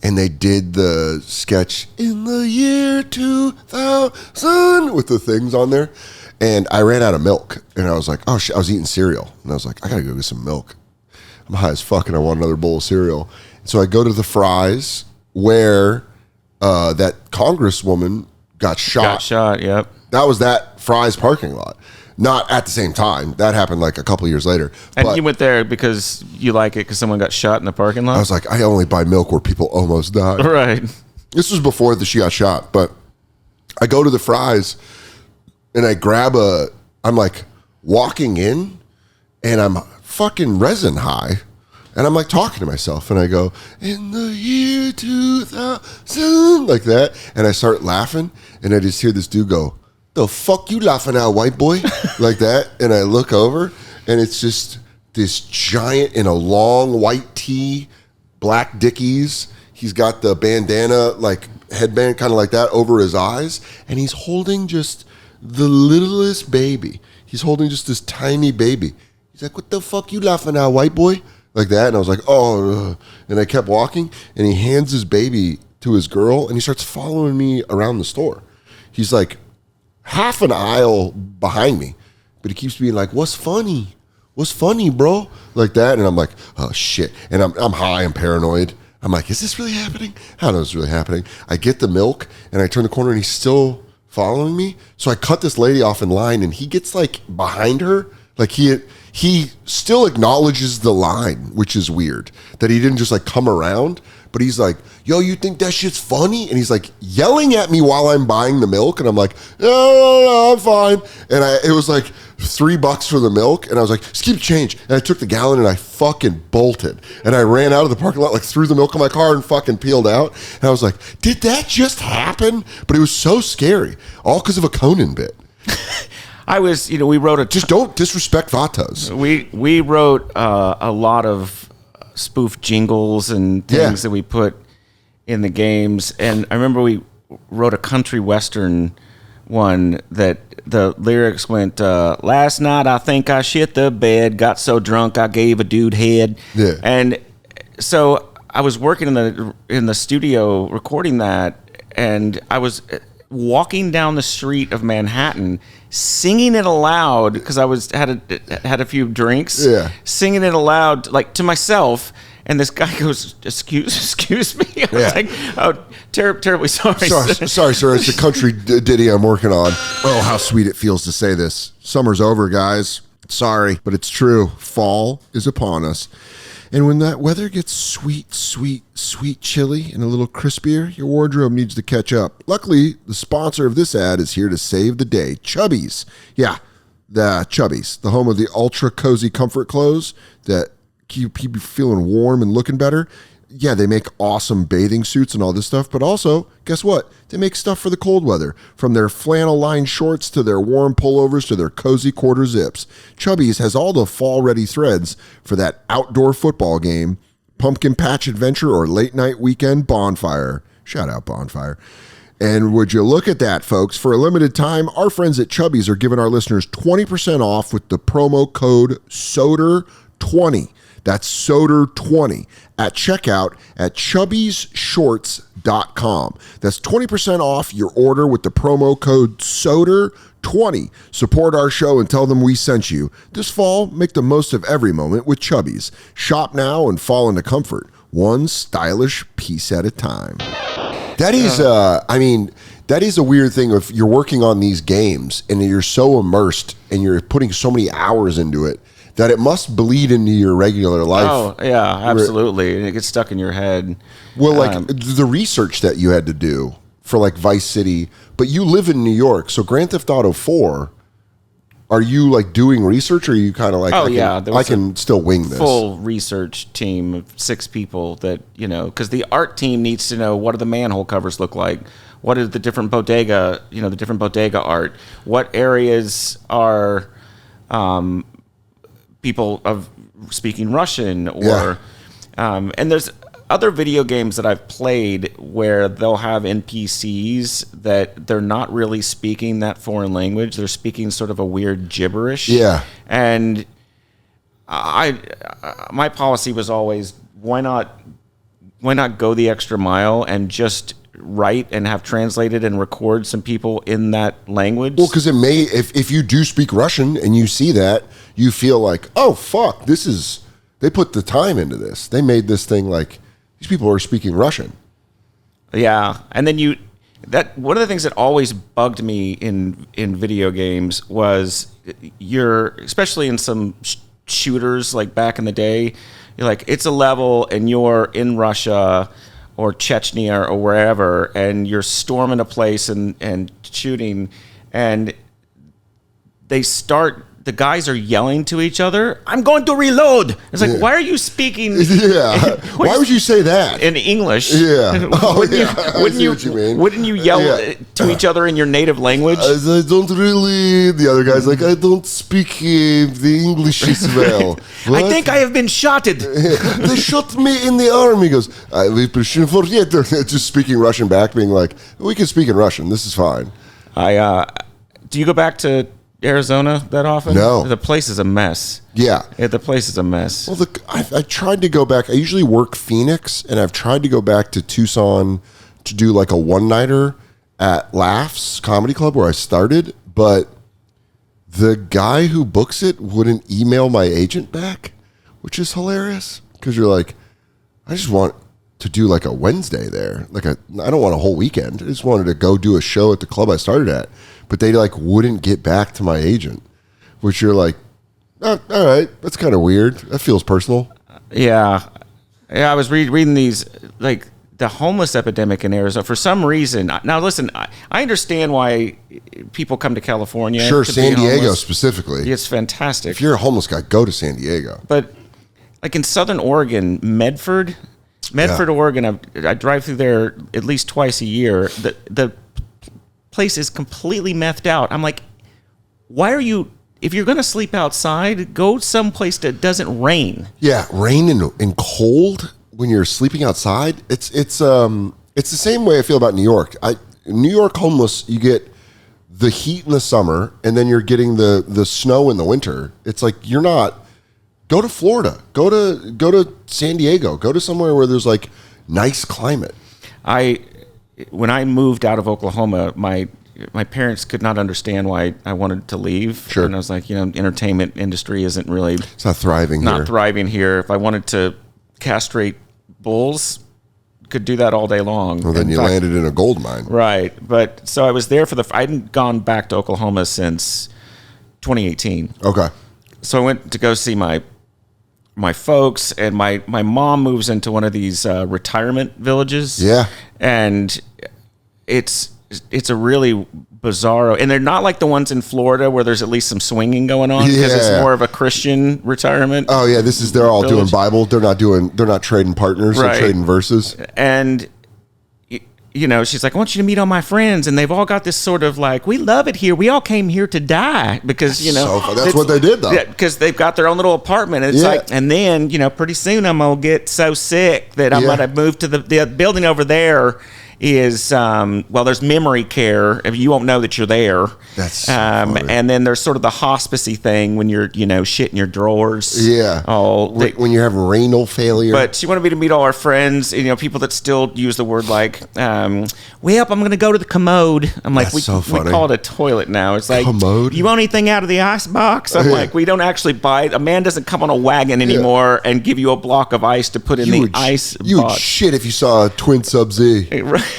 And they did the sketch in the year 2000 with the things on there. And I ran out of milk. And I was like, oh shit, I was eating cereal. And I was like, I gotta go get some milk. I'm high as fuck and I want another bowl of cereal. So I go to the Fry's where that congresswoman got shot. Got shot, yep. That was that Fry's parking lot. Not at the same time. That happened like a couple years later. And you went there because you like it because someone got shot in the parking lot? I was like, I only buy milk where people almost died. Right. This was before she got shot, but I go to the Fry's and I grab I'm like walking in and I'm fucking resin high. And I'm like talking to myself and I go, in the year 2000, like that. And I start laughing and I just hear this dude go, the fuck you laughing at, white boy? Like that. And I look over and it's just this giant in a long white tee, black Dickies. He's got the bandana, like headband kind of like that over his eyes. And he's holding just the littlest baby. He's holding just this tiny baby. He's like, what the fuck you laughing at, white boy? Like that. And I was like, oh. And I kept walking and he hands his baby to his girl and he starts following me around the store. He's like half an aisle behind me, but he keeps being like, what's funny? What's funny, bro? Like that. And I'm like, oh shit. And I'm high and paranoid. I'm like, is this really happening? I don't know what's really happening. I get the milk and I turn the corner and he's still following me. So I cut this lady off in line and he gets like behind her. Like he still acknowledges the line, which is weird that he didn't just like come around, but he's like, yo, you think that shit's funny? And he's like yelling at me while I'm buying the milk. And I'm like, no, I'm fine. And it was like $3 for the milk. And I was like, just keep change. And I took the gallon and I fucking bolted. And I ran out of the parking lot, like threw the milk in my car and fucking peeled out. And I was like, did that just happen? But it was so scary. All because of a Conan bit. We wrote just don't disrespect Vatos. We wrote a lot of spoof jingles and things that we put in the games. And I remember we wrote a country western one that the lyrics went, last night I think I shit the bed, got so drunk I gave a dude head. Yeah. And so I was working in the studio recording that, and I was walking down the street of Manhattan, singing it aloud because I had a few drinks. Yeah, singing it aloud like to myself, and this guy goes, "Excuse me." I was like, "Oh, terribly sorry." Sorry, sir. It's a country ditty I'm working on. Oh, how sweet it feels to say this. Summer's over, guys. Sorry, but it's true. Fall is upon us. And when that weather gets sweet, sweet, sweet chilly and a little crispier, your wardrobe needs to catch up. Luckily, the sponsor of this ad is here to save the day. Chubbies. Yeah, the Chubbies, the home of the ultra cozy comfort clothes that keep you feeling warm and looking better. yeah, they make awesome bathing suits and all this stuff, but also, guess what? They make stuff for the cold weather. From their flannel-lined shorts to their warm pullovers to their cozy quarter zips. Chubbies has all the fall-ready threads for that outdoor football game, pumpkin patch adventure, or late-night weekend bonfire. Shout out bonfire. And would you look at that, folks? For a limited time, our friends at Chubbies are giving our listeners 20% off with the promo code SODER20. That's Soder20 at checkout at chubbiesshorts.com. That's 20% off your order with the promo code Soder20. Support our show and tell them we sent you. This fall, make the most of every moment with Chubbies. Shop now and fall into comfort, one stylish piece at a time. That is, that is a weird thing if you're working on these games and you're so immersed and you're putting so many hours into it, that it must bleed into your regular life. Oh, yeah, absolutely. And it gets stuck in your head. Well, like the research that you had to do for like Vice City, but you live in New York, so Grand Theft Auto 4, are you like doing research, or are you kind of like, I can still wing this? Full research team of 6 people that, because the art team needs to know what do the manhole covers look like? What are the different bodega, art? What areas are... people of speaking Russian, or and there's other video games that I've played where they'll have NPCs that they're not really speaking that foreign language. They're speaking sort of a weird gibberish. Yeah. And my policy was always, why not go the extra mile and just write and have translated and record some people in that language? Well, because it may, if you do speak Russian and you see that, you feel like, oh, fuck, they put the time into this. They made this thing like, these people are speaking Russian. Yeah. And then one of the things that always bugged me in video games was especially in some shooters like back in the day, you're like, it's a level and you're in Russia or Chechnya or wherever, and you're storming a place and shooting, and the guys are yelling to each other, I'm going to reload. It's like, why are you speaking? Yeah. Why would you say that? In English? Yeah. Wouldn't you yell to each other in your native language? I don't really. The other guy's like, I don't speak the English as well. I think I have been shotted. They shot me in the arm. He goes, just speaking Russian back, being like, we can speak in Russian. This is fine. Do you go back to Arizona that often? No. The place is a mess. Yeah. The place is a mess. Well, I tried to go back. I usually work Phoenix, and I've tried to go back to Tucson to do like a one-nighter at Laughs Comedy Club where I started, but the guy who books it wouldn't email my agent back, which is hilarious because you're like, I just want to do like a Wednesday there. I don't want a whole weekend. I just wanted to go do a show at the club I started at. But they like wouldn't get back to my agent, which you're like, oh, all right, that's kind of weird. That feels personal. Yeah. I was reading these, like the homeless epidemic in Arizona for some reason. Now, listen, I understand why people come to California. Sure, San Diego specifically. It's fantastic. If you're a homeless guy, go to San Diego. But like in Southern Oregon, Medford, Oregon, I drive through there at least twice a year. The place is completely methed out. I'm like, why are you, if you're going to sleep outside, go someplace that doesn't rain. Yeah, rain and cold when you're sleeping outside. It's the same way I feel about New York. New York homeless, you get the heat in the summer and then you're getting the snow in the winter. It's like you're not, go to Florida, go to San Diego, go to somewhere where there's like nice climate. When I moved out of Oklahoma, my parents could not understand why I wanted to leave. Sure. And I was like, entertainment industry isn't really... It's not thriving here. Not thriving here. If I wanted to castrate bulls, could do that all day long. Well, then you landed in a gold mine. Right. But so I was there I hadn't gone back to Oklahoma since 2018. Okay. So I went to go see my folks, and my mom moves into one of these retirement villages. Yeah. And it's it's a really bizarro, and they're not like the ones in Florida where there's at least some swinging going on because it's more of a Christian retirement. Oh yeah, they're all doing Bible. They're not trading partners. Right. They're trading verses. And you know, she's like, I want you to meet all my friends, and they've all got this sort of like, we love it here. We all came here to die because you know that's what they did though. Yeah, because they've got their own little apartment. And it's like, and then you know, pretty soon I'm gonna get so sick that I'm gonna move to the building over there. Is there's memory care. You won't know that you're there. That's so funny. And then there's sort of the hospicey thing when you're shit in your drawers. Yeah. When you have renal failure. But she wanted me to meet all our friends. People that still use the word like, I'm going to go to the commode. I'm like, we call it a toilet now. It's like, commode? You want anything out of the ice box? I'm like, we don't actually buy it. A man doesn't come on a wagon anymore and give you a block of ice to put in the ice box. You would shit if you saw a twin Sub-Z. Right.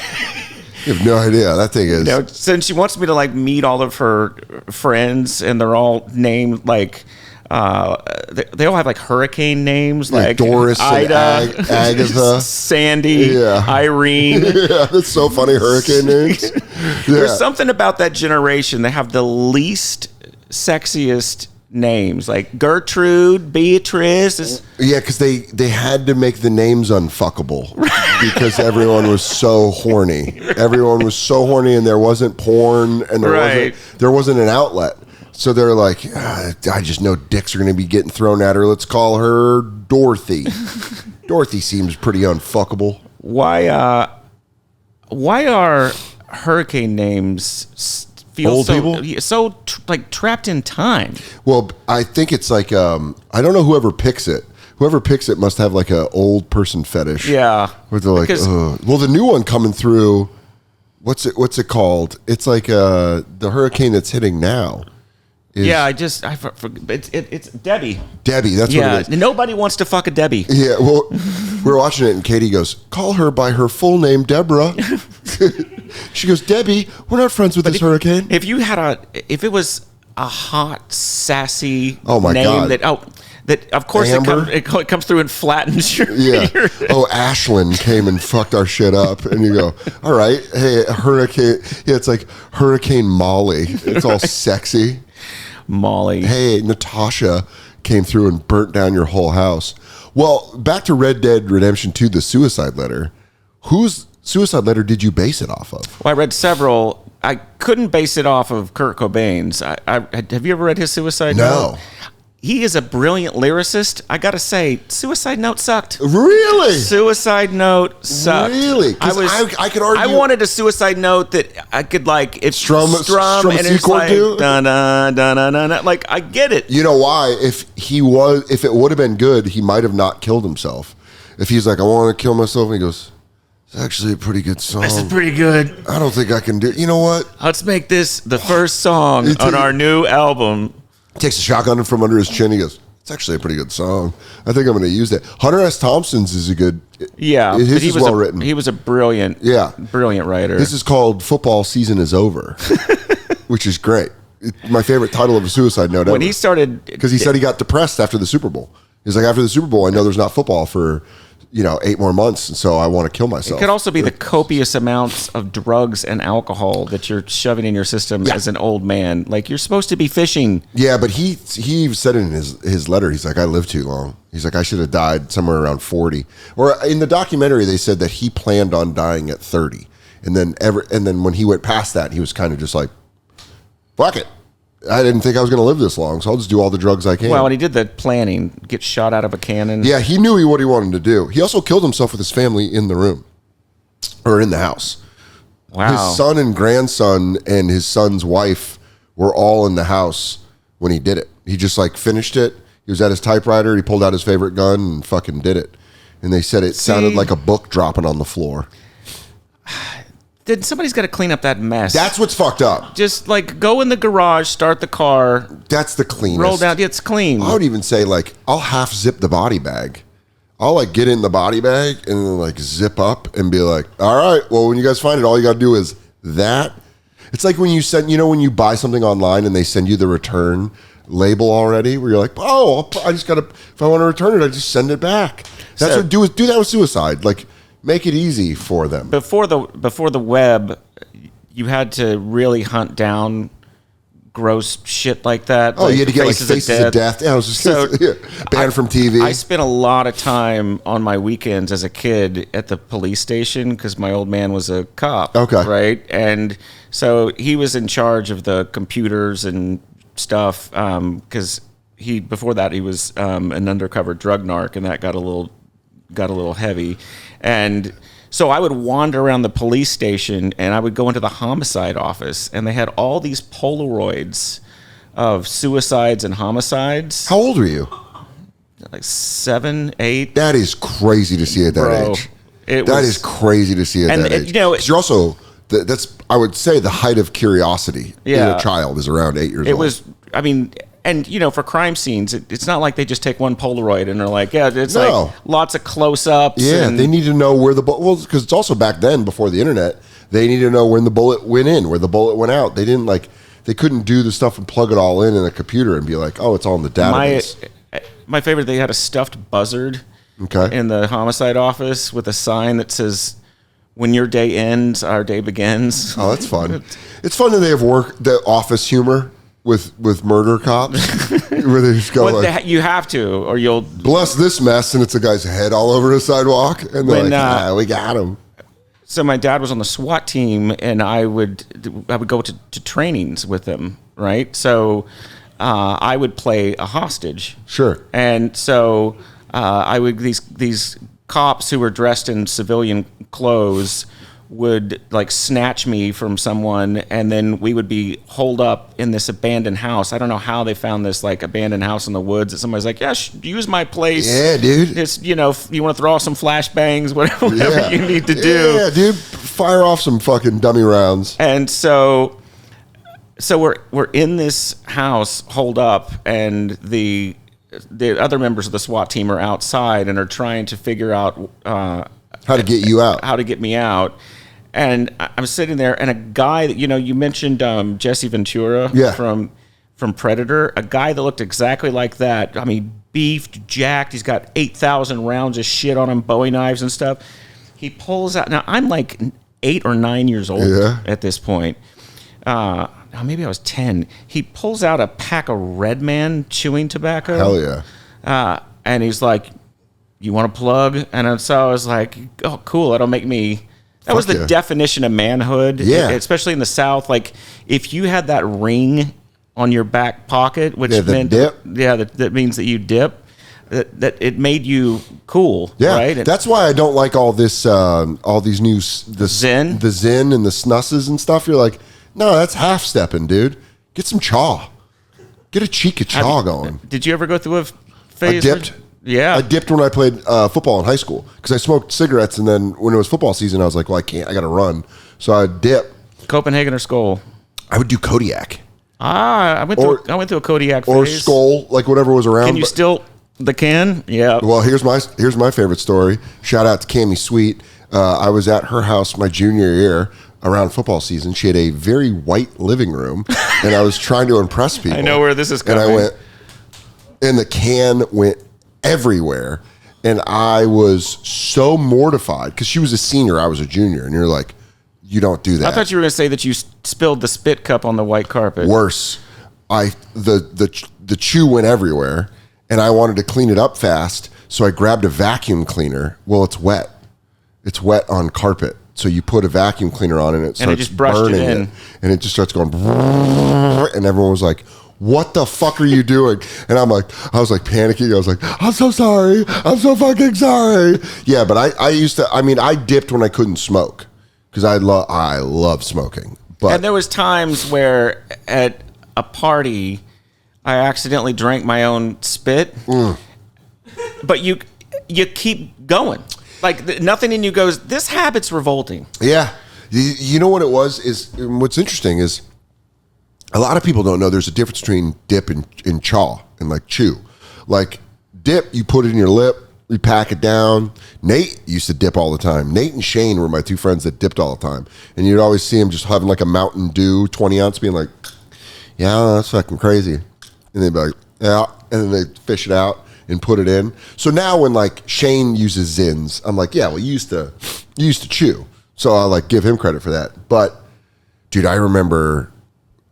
You have no idea. That thing is. So she wants me to like meet all of her friends, and they're all named like. They all have like hurricane names, like Doris, Ida, and Agatha, Sandy, Irene. Yeah, that's so funny. Hurricane names. There's something about that generation. They have the least sexiest names, like Gertrude, Beatrice. Because they had to make the names unfuckable because everyone was so horny. Everyone was so horny, and there wasn't porn, and there wasn't an outlet. So they're like, I just know dicks are going to be getting thrown at her. Let's call her Dorothy. Dorothy seems pretty unfuckable. Why are hurricane names feel so like trapped in time? Well, I think it's like I don't know whoever picks it. Whoever picks it must have like a old person fetish. Yeah. Where they're like, well, the new one coming through. What's it called? It's like the hurricane that's hitting now. It's Debbie. Debbie, that's what it is. Nobody wants to fuck a Debbie. Yeah, well, we're watching it, and Katie goes, call her by her full name, Deborah. She goes, Debbie, we're not friends with this hurricane. If it was a hot, sassy name that of course it comes through and flattens your ear. Ashlyn came and fucked our shit up, and you go, all right, hey, hurricane. Yeah, it's like Hurricane Molly. It's all sexy. Molly. Hey, Natasha came through and burnt down your whole house. Well, back to Red Dead Redemption 2, the suicide letter. Whose suicide letter did you base it off of? Well, I read several. I couldn't base it off of Kurt Cobain's. Have you ever read his suicide note? No. He is a brilliant lyricist. I gotta say, Suicide Note sucked. Really? Suicide Note sucked. Really? I could argue. I wanted a Suicide Note that I could like strum and it's like dun dun dun dun dun. Like I get it. You know why? If it would have been good, he might have not killed himself. If he's like, I want to kill myself, and he goes, it's actually a pretty good song. This is pretty good. I don't think I can do it. You know what? Let's make this the first song on our new album. Takes a shotgun from under his chin. He goes, it's actually a pretty good song. I think I'm going to use that. Hunter S. Thompson's is a good. Yeah. His is well written. He was a brilliant writer. This is called Football Season is Over, which is great. My favorite title of a suicide note ever. When he started. Because he said he got depressed after the Super Bowl. He's like, after the Super Bowl, I know there's not football for 8 more months, and so I want to kill myself. It could also be the copious amounts of drugs and alcohol that you're shoving in your system as an old man. Like, you're supposed to be fishing. Yeah, but he said in his letter, he's like, I lived too long. He's like, I should have died somewhere around 40. Or in the documentary, they said that he planned on dying at 30. And then when he went past that, he was kind of just like, fuck it. I didn't think I was going to live this long, so I'll just do all the drugs I can. Well, when he did the planning, get shot out of a cannon. Yeah, he knew what he wanted to do. He also killed himself with his family in the room, or in the house. Wow. His son and grandson and his son's wife were all in the house when he did it. He just finished it. He was at his typewriter. He pulled out his favorite gun and fucking did it. And they said it sounded like a book dropping on the floor. Somebody's got to clean up that mess. That's what's fucked up. Just go in the garage, start the car. That's the cleanest. Roll down. It's clean. I would even say I'll half zip the body bag. I'll get in the body bag and then zip up and be like, all right, well, when you guys find it, all you got to do is that. It's like when you send, when you buy something online and they send you the return label already, where you're like, oh, I just got to, if I want to return it, I just send it back. That's do that with suicide. Make it easy for them. Before the web, you had to really hunt down gross shit like that. Oh, you had to get Faces of Death. Yeah, I was just banned from TV. I spent a lot of time on my weekends as a kid at the police station because my old man was a cop. Okay. Right? And so he was in charge of the computers and stuff because before that he was an undercover drug narc, and that got a little heavy. And so I would wander around the police station, and I would go into the homicide office, and they had all these Polaroids of suicides and homicides. How old were you? Like 7, 8. That is crazy to see at that age. That is crazy to see at that age. Because you're also, that's, I would say, the height of curiosity in a child is around 8 years old. It was, I mean... And, for crime scenes, it's not like they just take one Polaroid and they're like, it's like lots of close-ups. Yeah, they need to know where the bullet... Well, because it's also back then, before the internet, they need to know when the bullet went in, where the bullet went out. They didn't, they couldn't do the stuff and plug it all in a computer and be like, oh, it's all in the database. My favorite, they had a stuffed buzzard in the homicide office with a sign that says, when your day ends, our day begins. Oh, that's fun. It's fun that they have the office humor with murder cops, where they just go you have to, or you'll bless this mess, and it's a guy's head all over the sidewalk, and they're we got him. So my dad was on the SWAT team, and I would go to trainings with him, right? So I would play a hostage, sure, and so I would these cops who were dressed in civilian clothes would snatch me from someone, and then we would be holed up in this abandoned house. I don't know how they found this abandoned house in the woods that somebody's like, yeah, use my place. Yeah, dude. It's, if you want to throw off some flashbangs, whatever you need to do. Yeah, dude. Fire off some fucking dummy rounds. And so we're in this house holed up, and the other members of the SWAT team are outside and are trying to figure out how to get you out. How to get me out. And I'm sitting there, and a guy that, you mentioned Jesse Ventura from Predator, a guy that looked exactly like that. I mean, beefed, jacked. He's got 8,000 rounds of shit on him, Bowie knives and stuff. He pulls out. Now, I'm 8 or 9 years old at this point. Now, maybe I was 10. He pulls out a pack of Red Man chewing tobacco. Hell yeah. And he's like, you want a plug? And so I was like, oh, cool. That'll make me... That was the definition of manhood, especially in the South. If you had that ring on your back pocket, which meant that means that you dip, that it made you cool, right? And that's why I don't like all this, all these new the Zen and the snusses and stuff. You're like, no, that's half stepping, dude. Get some chaw, get a cheek of chaw going. Did you ever go through a phase? I dipped. Yeah, I dipped when I played football in high school because I smoked cigarettes, and then when it was football season, I was like, well, I can't. I got to run. So I dip. Copenhagen or Skull? I would do Kodiak. I went through a Kodiak phase. Or Skull, whatever was around. Can you still the can? Yeah. Well, here's my favorite story. Shout out to Cammie Sweet. I was at her house my junior year around football season. She had a very white living room, and I was trying to impress people. I know where this is coming. And the can went everywhere, and I was so mortified because she was a senior, I was a junior, and you're like, you don't do that. I thought you were going to say that you spilled the spit cup on the white carpet. Worse, the chew went everywhere, and I wanted to clean it up fast, so I grabbed a vacuum cleaner. Well, it's wet on carpet, so you put a vacuum cleaner on and it starts just brushed burning it in. and it just starts going, and everyone was like, what the fuck are you doing? And I was panicking. I was like, I'm so sorry. I'm so fucking sorry. Yeah, but I dipped when I couldn't smoke because I love smoking. And there was times where at a party, I accidentally drank my own spit. But you keep going. Nothing in you goes, this habit's revolting. Yeah. You know what it was? What's interesting is, a lot of people don't know there's a difference between dip and chaw and chew. Dip, you put it in your lip, you pack it down. Nate used to dip all the time. Nate and Shane were my two friends that dipped all the time. And you'd always see him just having a Mountain Dew 20 ounce being like, yeah, that's fucking crazy. And they'd be like, yeah. And then they'd fish it out and put it in. So now when Shane uses Zins, I'm like, yeah, well, you used to chew. So I'll give him credit for that. But Dude, I remember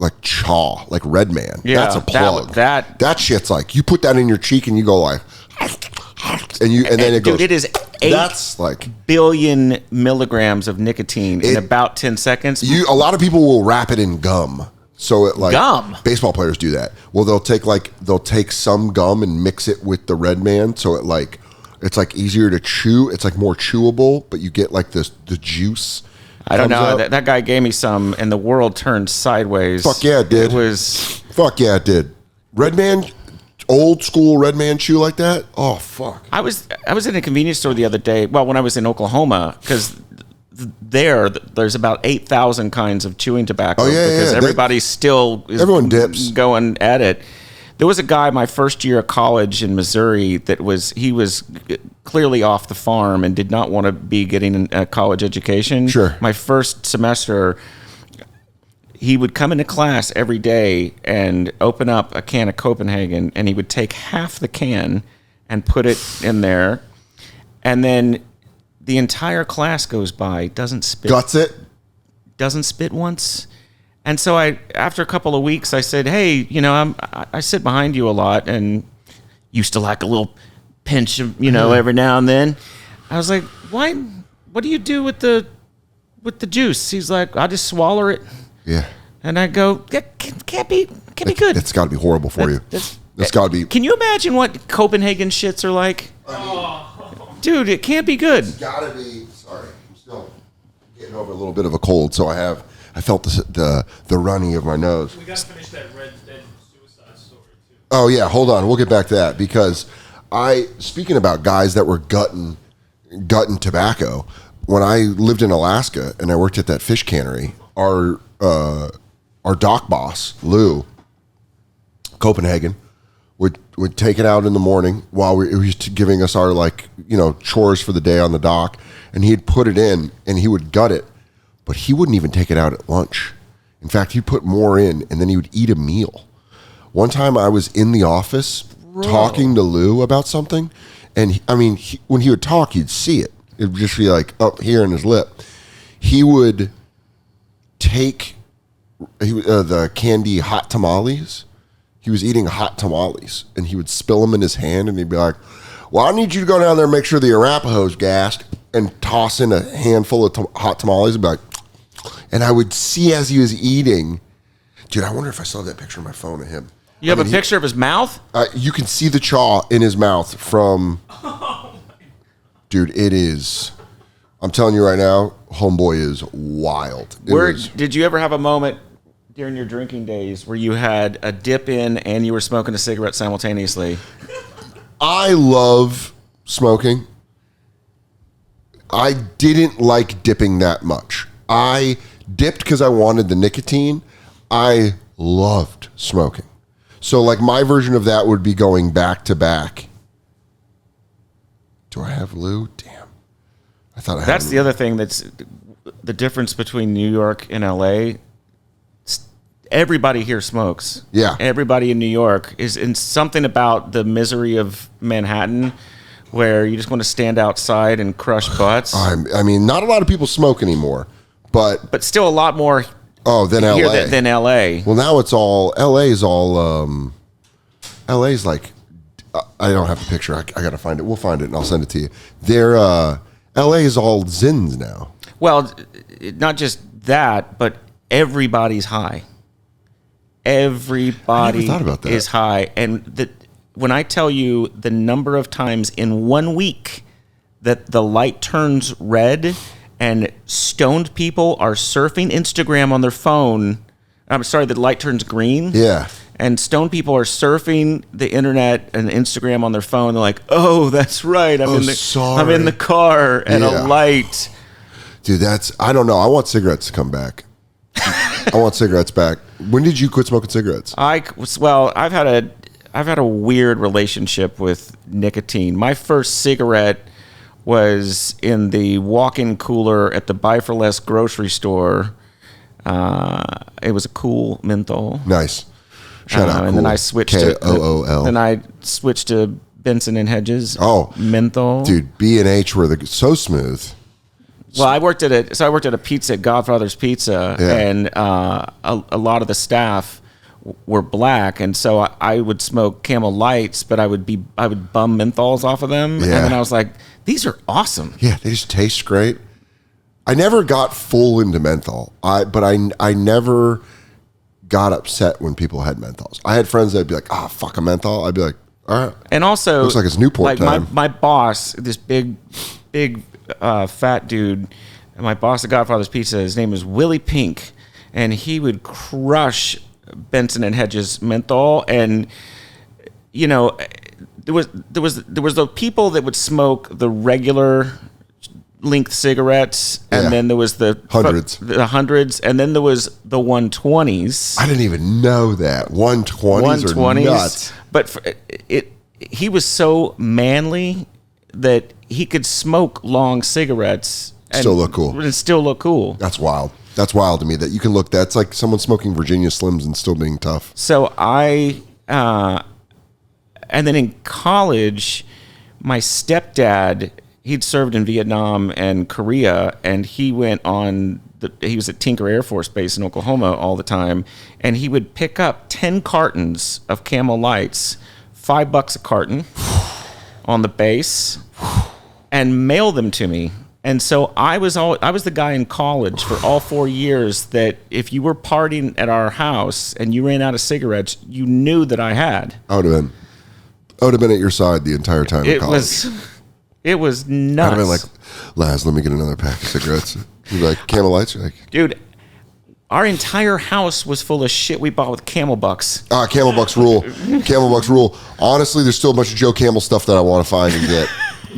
like Chaw, like Red Man. Yeah, that's a plug. That shit's like you put that in your cheek and you go like, and then it goes. Dude, it is 8 billion milligrams of nicotine in about 10 seconds. A lot of people will wrap it in gum. So it like gum. Baseball players do that. Well, they'll take some gum and mix it with the Red Man, so it's like easier to chew. It's like more chewable, but you get like the juice. I don't know. That guy gave me some, and the world turned sideways. Fuck yeah, it did. Fuck yeah, it did. Red Man, old school Red Man chew like that. Oh fuck. I was in a convenience store the other day. Well, when I was in Oklahoma, because there's about 8,000 kinds of chewing tobacco. Oh yeah, because everybody still is everyone dips going at it. There was a guy my first year of college in Missouri he was clearly off the farm and did not want to be getting a college education. Sure. My first semester, he would come into class every day and open up a can of Copenhagen, and he would take half the can and put it in there, and then the entire class goes by, doesn't spit. Guts it. Doesn't spit once. And so after a couple of weeks, I said, hey, I sit behind you a lot and used to like a little pinch of, every now and then. I was like, why? What do you do with the juice? He's like, I just swallow it. Yeah. And I go, that can't be good. It's got to be horrible for you. It's got to be. Can you imagine what Copenhagen shits are like? Dude, it can't be good. It's got to be. Sorry, I'm still getting over a little bit of a cold, so I felt the running of my nose. We got to finish that Red Dead suicide story, too. Oh, yeah. Hold on. We'll get back to that because speaking about guys that were gutting tobacco, when I lived in Alaska and I worked at that fish cannery, our dock boss, Lou, Copenhagen, would take it out in the morning while he was giving us our chores for the day on the dock, and he'd put it in and he would gut it. But he wouldn't even take it out at lunch. In fact, he'd put more in, and then he would eat a meal. One time I was in the office talking to Lou about something, and when he would talk, you'd see it. It would just be like up here in his lip. He would take the candy hot tamales. He was eating hot tamales, and he would spill them in his hand, and he'd be like, well, I need you to go down there and make sure the Arapahoe's gassed, and toss in a handful of hot tamales and be like, and I would see as he was eating, dude, I wonder if I still have that picture on my phone of him. You have a picture of his mouth? You can see the chaw in his mouth from, dude, it is, I'm telling you right now, homeboy is wild. Did you ever have a moment during your drinking days where you had a dip in and you were smoking a cigarette simultaneously? I love smoking. I didn't like dipping that much. I dipped because I wanted the nicotine. I loved smoking. So like my version of that would be going back to back. Do I have Lou? Damn. I thought I had That's Lou. The other thing that's the difference between New York and LA. Everybody here smokes. Yeah. Everybody in New York is in something about the misery of Manhattan where you just want to stand outside and crush butts. Not a lot of people smoke anymore, but still a lot more than LA. Than LA. Well, now it's all LA's like I don't have the picture. I got to find it. We'll find it and I'll send it to you. LA is all Zins now. Well, not just that, but everybody's high. Everybody is high, and when I tell you the number of times in 1 week that the light turns red and stoned people are surfing Instagram on their phone, I'm sorry, the light turns green. Yeah. And stoned people are surfing the internet and Instagram on their phone. They're like, "Oh, that's right. I'm in the car at a light." Dude, I don't know. I want cigarettes to come back. I want cigarettes back. When did you quit smoking cigarettes? I've had a weird relationship with nicotine. My first cigarette was in the walk-in cooler at the Buy for Less grocery store. It was a Cool menthol. Nice. Shout out. And then I switched Kool. Then I switched to Benson and Hedges. Oh, menthol. Dude, B&H were so smooth. Well, I worked at a pizza at Godfather's Pizza, and a lot of the staff were black, and so I would smoke Camel Lights, but I would bum menthols off of them, and then I was like, these are awesome. Yeah, they just taste great. I never got full into menthol, but I never got upset when people had menthols. I had friends that'd be like, "Ah, fuck a menthol." I'd be like, "All right." And also, looks like it's Newport time. My boss, this big fat dude, my boss at Godfather's Pizza, his name is Willie Pink, and he would crush Benson and Hedges menthol. And you know, there was the people that would smoke the regular length cigarettes, and then there was the hundreds, and then there was the 120s. I didn't even know that 120s are nuts. But he was so manly that he could smoke long cigarettes and still look cool. And still look cool. That's wild. That's wild to me that you can look. That's like someone smoking Virginia Slims and still being tough. So and then in college, my stepdad, he'd served in Vietnam and Korea, and he went on. He was at Tinker Air Force Base in Oklahoma all the time, and he would pick up 10 cartons of Camel Lights, $5 a carton, on the base, and mail them to me. And so I was the guy in college for all 4 years that if you were partying at our house and you ran out of cigarettes, you knew that I had. I would have been at your side the entire time in college. It was nuts. I'd have been like, Laz, let me get another pack of cigarettes. You'd be like, Camel Lights? You're like, dude, our entire house was full of shit we bought with Camel Bucks. Camel Bucks rule. Camel Bucks rule. Honestly, there's still a bunch of Joe Camel stuff that I want to find and get.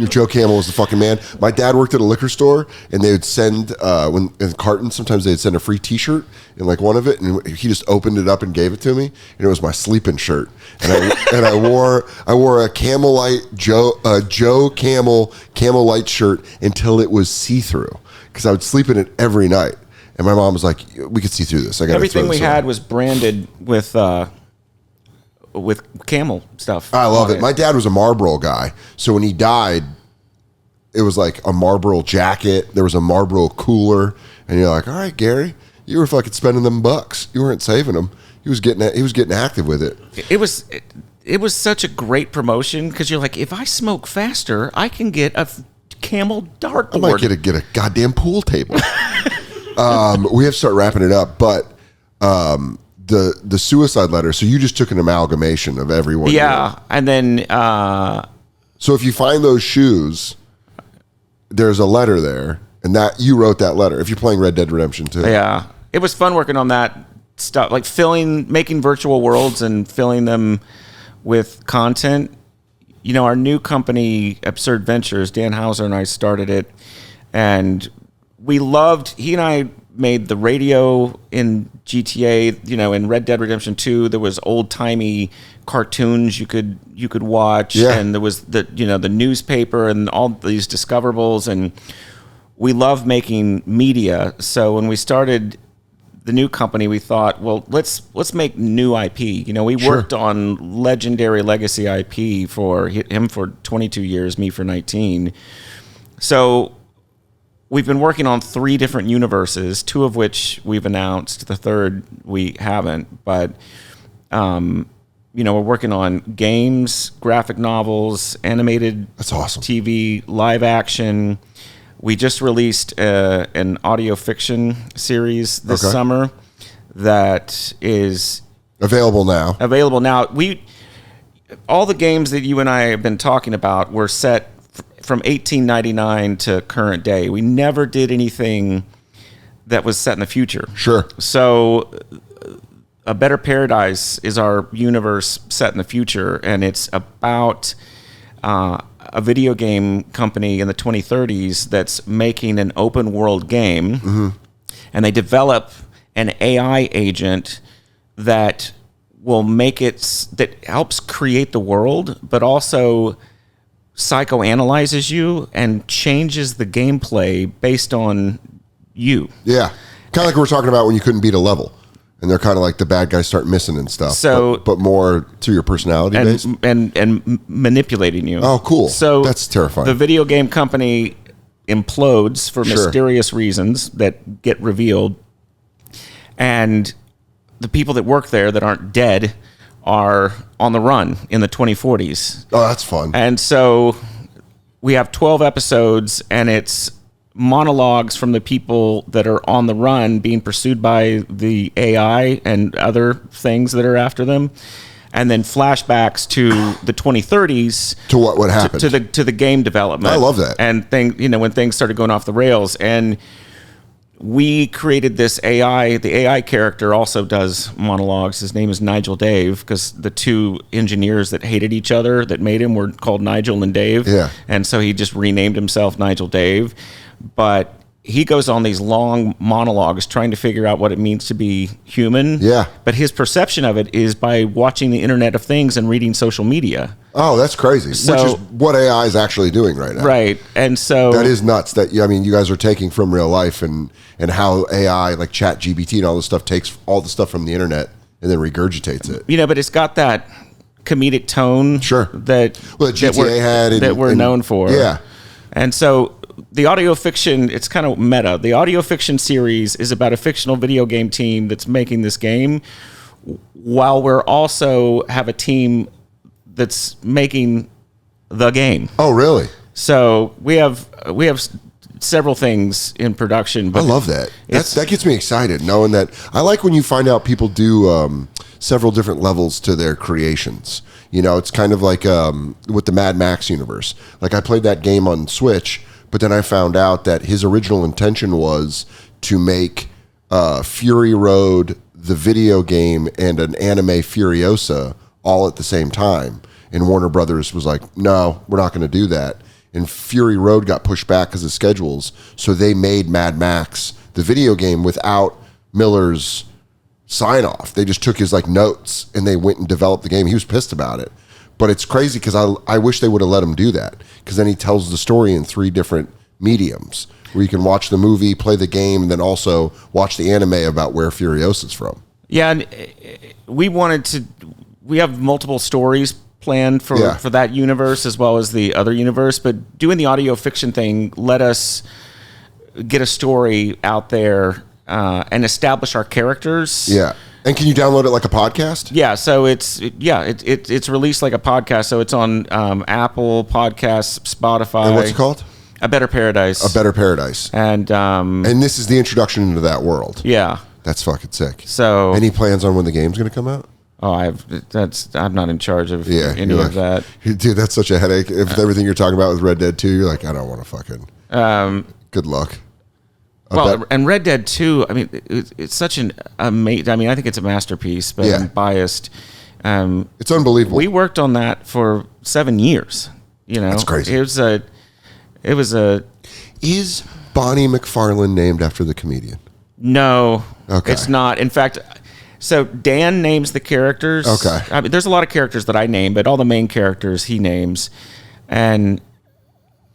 Joe Camel was the fucking man. My dad worked at a liquor store, and they would send in cartons. Sometimes they'd send a free T-shirt in like one of it, and he just opened it up and gave it to me, and it was my sleeping shirt. And I wore a Camel Light Joe Camel Light shirt until it was see through, because I would sleep in it every night. And my mom was like, "We could see through this." Everything we had was branded with Camel stuff. I love it. My dad was a Marlboro guy, so when he died, it was like a Marlboro jacket. There was a Marlboro cooler, and you're like, "All right, Gary, you were fucking spending them bucks. You weren't saving them. He was getting active with it." It was such a great promotion because you're like, if I smoke faster, I can get a Camel dartboard. I might get a goddamn pool table. We have to start wrapping it up, but. The suicide letter. So you just took an amalgamation of everyone. Yeah, and then so if you find those shoes, there's a letter there, and that you wrote that letter. If you're playing Red Dead Redemption 2, yeah, it was fun working on that stuff, like making virtual worlds and filling them with content. You know, our new company, Absurd Ventures, Dan Hauser and I started it, and he and I made the radio in GTA. You know, in Red Dead Redemption 2, there was old timey cartoons you could watch, and there was the newspaper and all these discoverables, and we love making media. So when we started the new company, we thought, well, let's make new IP. You know, we worked on legendary legacy IP for him for 22 years, me for 19. So we've been working on 3 different universes, 2 of which we've announced. The third we haven't, but we're working on games, graphic novels, animated That's awesome. TV, live action. We just released an audio fiction series this summer that is available now. All the games that you and I have been talking about were set from 1899 to current day. We never did anything that was set in the future. Sure. So A Better Paradise is our universe set in the future, and it's about a video game company in the 2030s that's making an open world game, and they develop an AI agent that will that helps create the world, but also psychoanalyzes you and changes the gameplay based on you. Yeah. Kind of like we were talking about when you couldn't beat a level. And they're kind of like the bad guys start missing and stuff. So, but more to your personality based? And manipulating you. Oh, cool. So that's terrifying. The video game company implodes for mysterious reasons that get revealed. And the people that work there that aren't dead are on the run in the 2040s. Oh, that's fun. And so we have 12 episodes, and it's monologues from the people that are on the run being pursued by the AI and other things that are after them. And then flashbacks to the 2030s to what happened to the game development. I love that. And when things started going off the rails, and we created this AI. The AI character also does monologues. His name is Nigel Dave, because the two engineers that hated each other that made him were called Nigel and Dave. Yeah. And so he just renamed himself Nigel Dave. But he goes on these long monologues trying to figure out what it means to be human. Yeah. But his perception of it is by watching the Internet of Things and reading social media. Oh, that's crazy. So, which is what AI is actually doing right now. Right. And so that is nuts. That you guys are taking from real life and how AI, like ChatGPT and all this stuff, takes all the stuff from the internet and then regurgitates it. But it's got that comedic tone that GTA we're known for. Yeah. And so the audio fiction, it's kind of meta. The audio fiction series is about a fictional video game team that's making this game, while we're also have a team that's making the game. Oh, really? So we have several things in production. But I love that. That gets me excited, knowing that. I like when you find out people do several different levels to their creations. It's kind of like with the Mad Max universe. Like, I played that game on Switch, but then I found out that his original intention was to make Fury Road, the video game, and an anime Furiosa all at the same time. And Warner Brothers was like, no, we're not going to do that. And Fury Road got pushed back because of schedules. So they made Mad Max, the video game, without Miller's sign off. They just took his notes and they went and developed the game. He was pissed about it. But it's crazy because I wish they would have let him do that, because then he tells the story in 3 different mediums where you can watch the movie, play the game, and then also watch the anime about where Furiosa's from. Yeah, and we have multiple stories planned for that universe as well as the other universe, but doing the audio fiction thing let us get a story out there and establish our characters. Yeah. And can you download it like a podcast? Yeah, so it's released like a podcast. So it's on Apple Podcasts, Spotify. And what's it called? A Better Paradise. A Better Paradise. And this is the introduction into that world. Yeah. That's fucking sick. So any plans on when the game's going to come out? Oh, I'm not in charge of any of that. Dude, that's such a headache. If everything you're talking about with Red Dead 2, you're like, I don't want to fucking. Good luck. And Red Dead 2, I mean, it's such an amazing. I mean, I think it's a masterpiece, but I'm biased. It's unbelievable. We worked on that for 7 years. That's crazy. It was a. Is Bonnie McFarland named after the comedian? No. Okay. It's not. In fact, so Dan names the characters. Okay. I mean, there's a lot of characters that I name, but all the main characters he names. And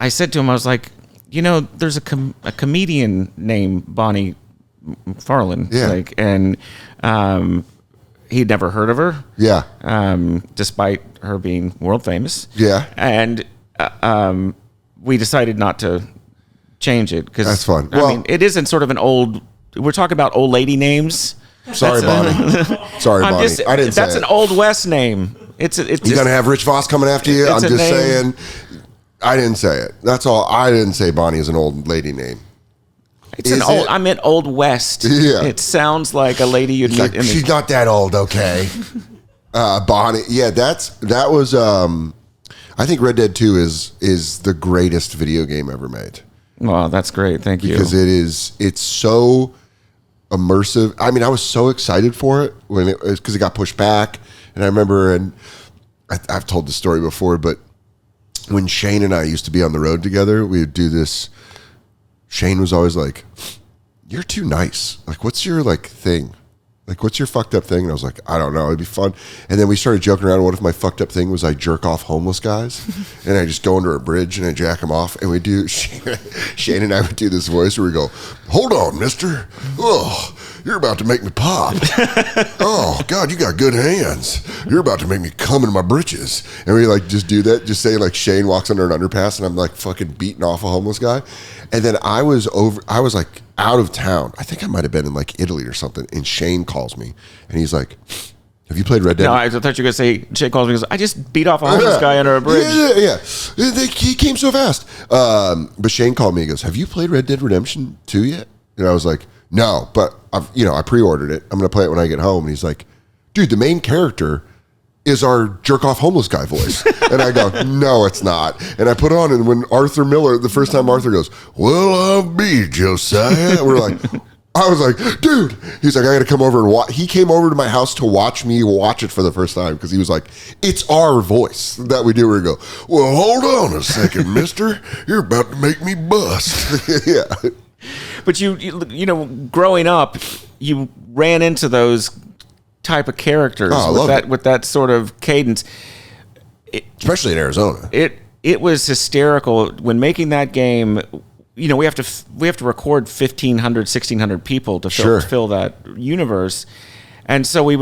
I said to him, I was like, there's a comedian named Bonnie McFarland. Yeah. And he'd never heard of her. Yeah. Despite her being world famous. Yeah. And we decided not to change it because that's fun. I mean, it isn't sort of an old. We're talking about old lady names. Sorry, Bonnie. Sorry, Bonnie. I didn't say that's an Old West name. It's you gonna have Rich Voss coming after you. I'm just saying. I didn't say it. That's all. I didn't say Bonnie is an old lady name. I meant Old West. Yeah. It sounds like a lady you'd meet. She's not that old, okay? Bonnie. Yeah, that was. I think Red Dead 2 is the greatest video game ever made. Well, that's great. Thank you. Because it's so immersive. I mean, I was so excited for it because it got pushed back, and I remember, and I've told this story before, but when Shane and I used to be on the road together, we would do this. Shane was always like, "You're too nice. Like, what's your thing? Like, what's your fucked up thing?" And I was like, "I don't know. It'd be fun." And then we started joking around. What if my fucked up thing was I jerk off homeless guys, and I just go under a bridge and I jack them off, and we do. Shane and I would do this voice where we go, "Hold on, mister. Oh, you're about to make me pop. Oh, God, you got good hands. You're about to make me come in my britches. And we like just do that. Just say like Shane walks under an underpass and I'm like fucking beating off a homeless guy. And then I was like out of town. I think I might have been in like Italy or something. And Shane calls me and he's like, have you played Red Dead? No, I thought you were going to say, Shane calls me and goes, I just beat off a homeless guy under a bridge. Yeah. He came so fast. But Shane called me and goes, have you played Red Dead Redemption 2 yet? And I was like, no, but I pre-ordered it. I'm going to play it when I get home. And he's like, dude, the main character is our jerk-off homeless guy voice. And I go, no, it's not. And I put on, and when Arthur Miller, the first time Arthur goes, well, I'll be Josiah. We're like... I was like, dude. He's like, I got to come over and watch. He came over to my house to watch me watch it for the first time because he was like, it's our voice that we do. We go, well, hold on a second, mister. You're about to make me bust. Yeah. But you know, growing up, you ran into those type of characters with that sort of cadence. Especially in Arizona. It was hysterical when making that game. You know, we have to record 1,500, 1,600 people to fill that universe, and so we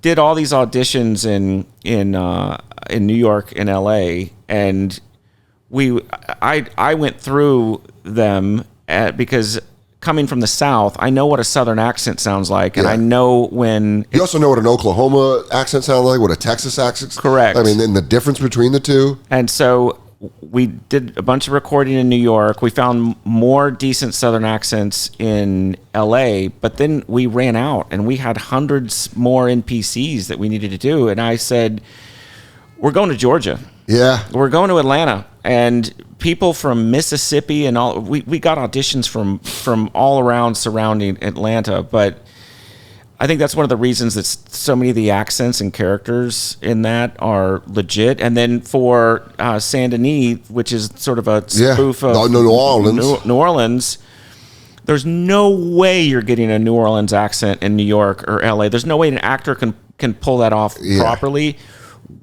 did all these auditions in New York and L.A. and I went through them because coming from the South, I know what a Southern accent sounds like, and I know when you also know what an Oklahoma accent sounds like, what a Texas accent. Correct. I mean, and the difference between the two, and so. We did a bunch of recording in New York. We found more decent Southern accents in LA, but then we ran out and we had hundreds more NPCs that we needed to do. And I said, we're going to Georgia. Yeah. We're going to Atlanta. And people from Mississippi and all, we got auditions from all around surrounding Atlanta, but I think that's one of the reasons that so many of the accents and characters in that are legit. And then for Saint Denis, which is sort of a spoof of New Orleans. New Orleans, there's no way you're getting a New Orleans accent in New York or LA. There's no way an actor can pull that off properly.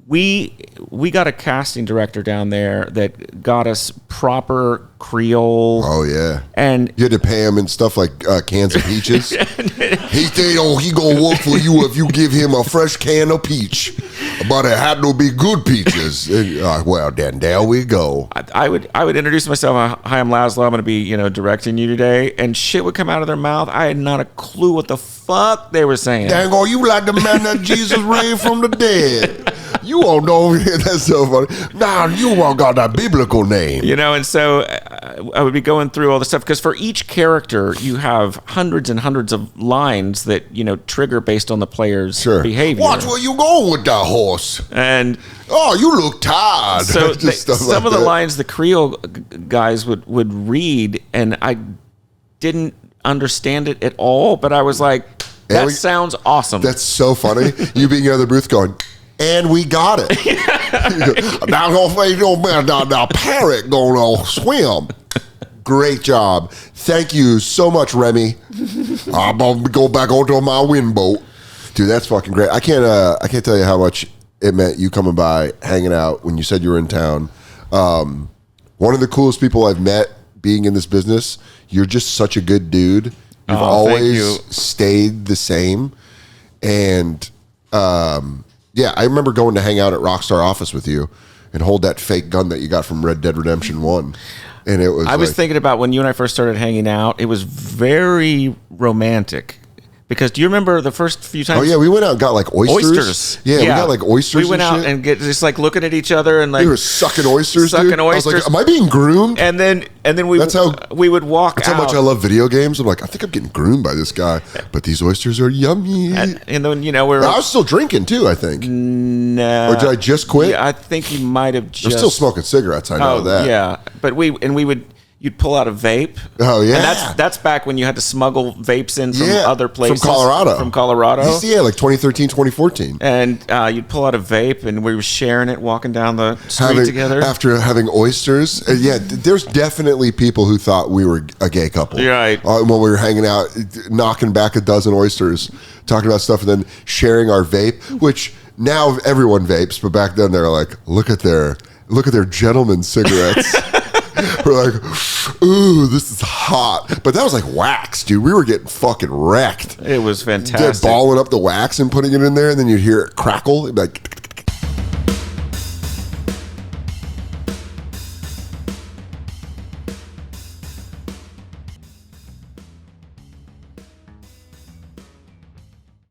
We got a casting director down there that got us proper Creole. Oh yeah, and you had to pay him and stuff like cans of peaches. He said, "Oh, he gonna work for you if you give him a fresh can of peach, but it had to be good peaches." And, well, then there we go. I would introduce myself. Hi, I'm Lazlow. I'm going to be directing you today, and shit would come out of their mouth. I had not a clue what the fuck they were saying. Dang, oh, you like the man that Jesus raised from the dead. You all know that's so funny. Nah, you all got that biblical name. And so I would be going through all the stuff because for each character you have hundreds and hundreds of lines that trigger based on the player's behavior. Watch where you go with that horse. And you look tired. So some of the lines the Creole guys would read, and I didn't understand it at all. But I was like, that sounds awesome. That's so funny. You being in the booth going. And we got it. Now, parrot gonna swim. Great job. Thank you so much, Remy. I'm gonna go back onto my wind boat. Dude, that's fucking great. I can't tell you how much it meant you coming by, hanging out when you said you were in town. One of the coolest people I've met being in this business. You're just such a good dude. You've always stayed the same. And yeah, I remember going to hang out at Rockstar office with you and hold that fake gun that you got from Red Dead Redemption 1. And it was I was thinking about when you and I first started hanging out, it was very romantic. Because do you remember the first few times? Oh, yeah, we went out and got like oysters. Yeah, we got like oysters. We went out and just like looking at each other and like. We were sucking oysters, dude. Sucking oysters. I was like, am I being groomed? And then we would walk That's out. how much I love video games. I'm like, I think I'm getting groomed by this guy. But these oysters are yummy. And then, I was still drinking too, I think. No. Or did I just quit? Yeah, I think you might have just. I'm still smoking cigarettes, I know that. Yeah. But you'd pull out a vape. Oh, yeah. And that's back when you had to smuggle vapes in from other places. From Colorado. Yeah, like 2013, 2014. And you'd pull out a vape, and we were sharing it, walking down the street together. After having oysters. Yeah, there's definitely people who thought we were a gay couple. Right. When we were hanging out, knocking back a dozen oysters, talking about stuff, and then sharing our vape, which now everyone vapes, but back then they're like, look at their gentleman cigarettes. We're like, ooh, this is hot. But that was like wax, dude. We were getting fucking wrecked. It was Dead fantastic. balling up the wax and putting it in there, and then you'd hear it crackle. It'd be like,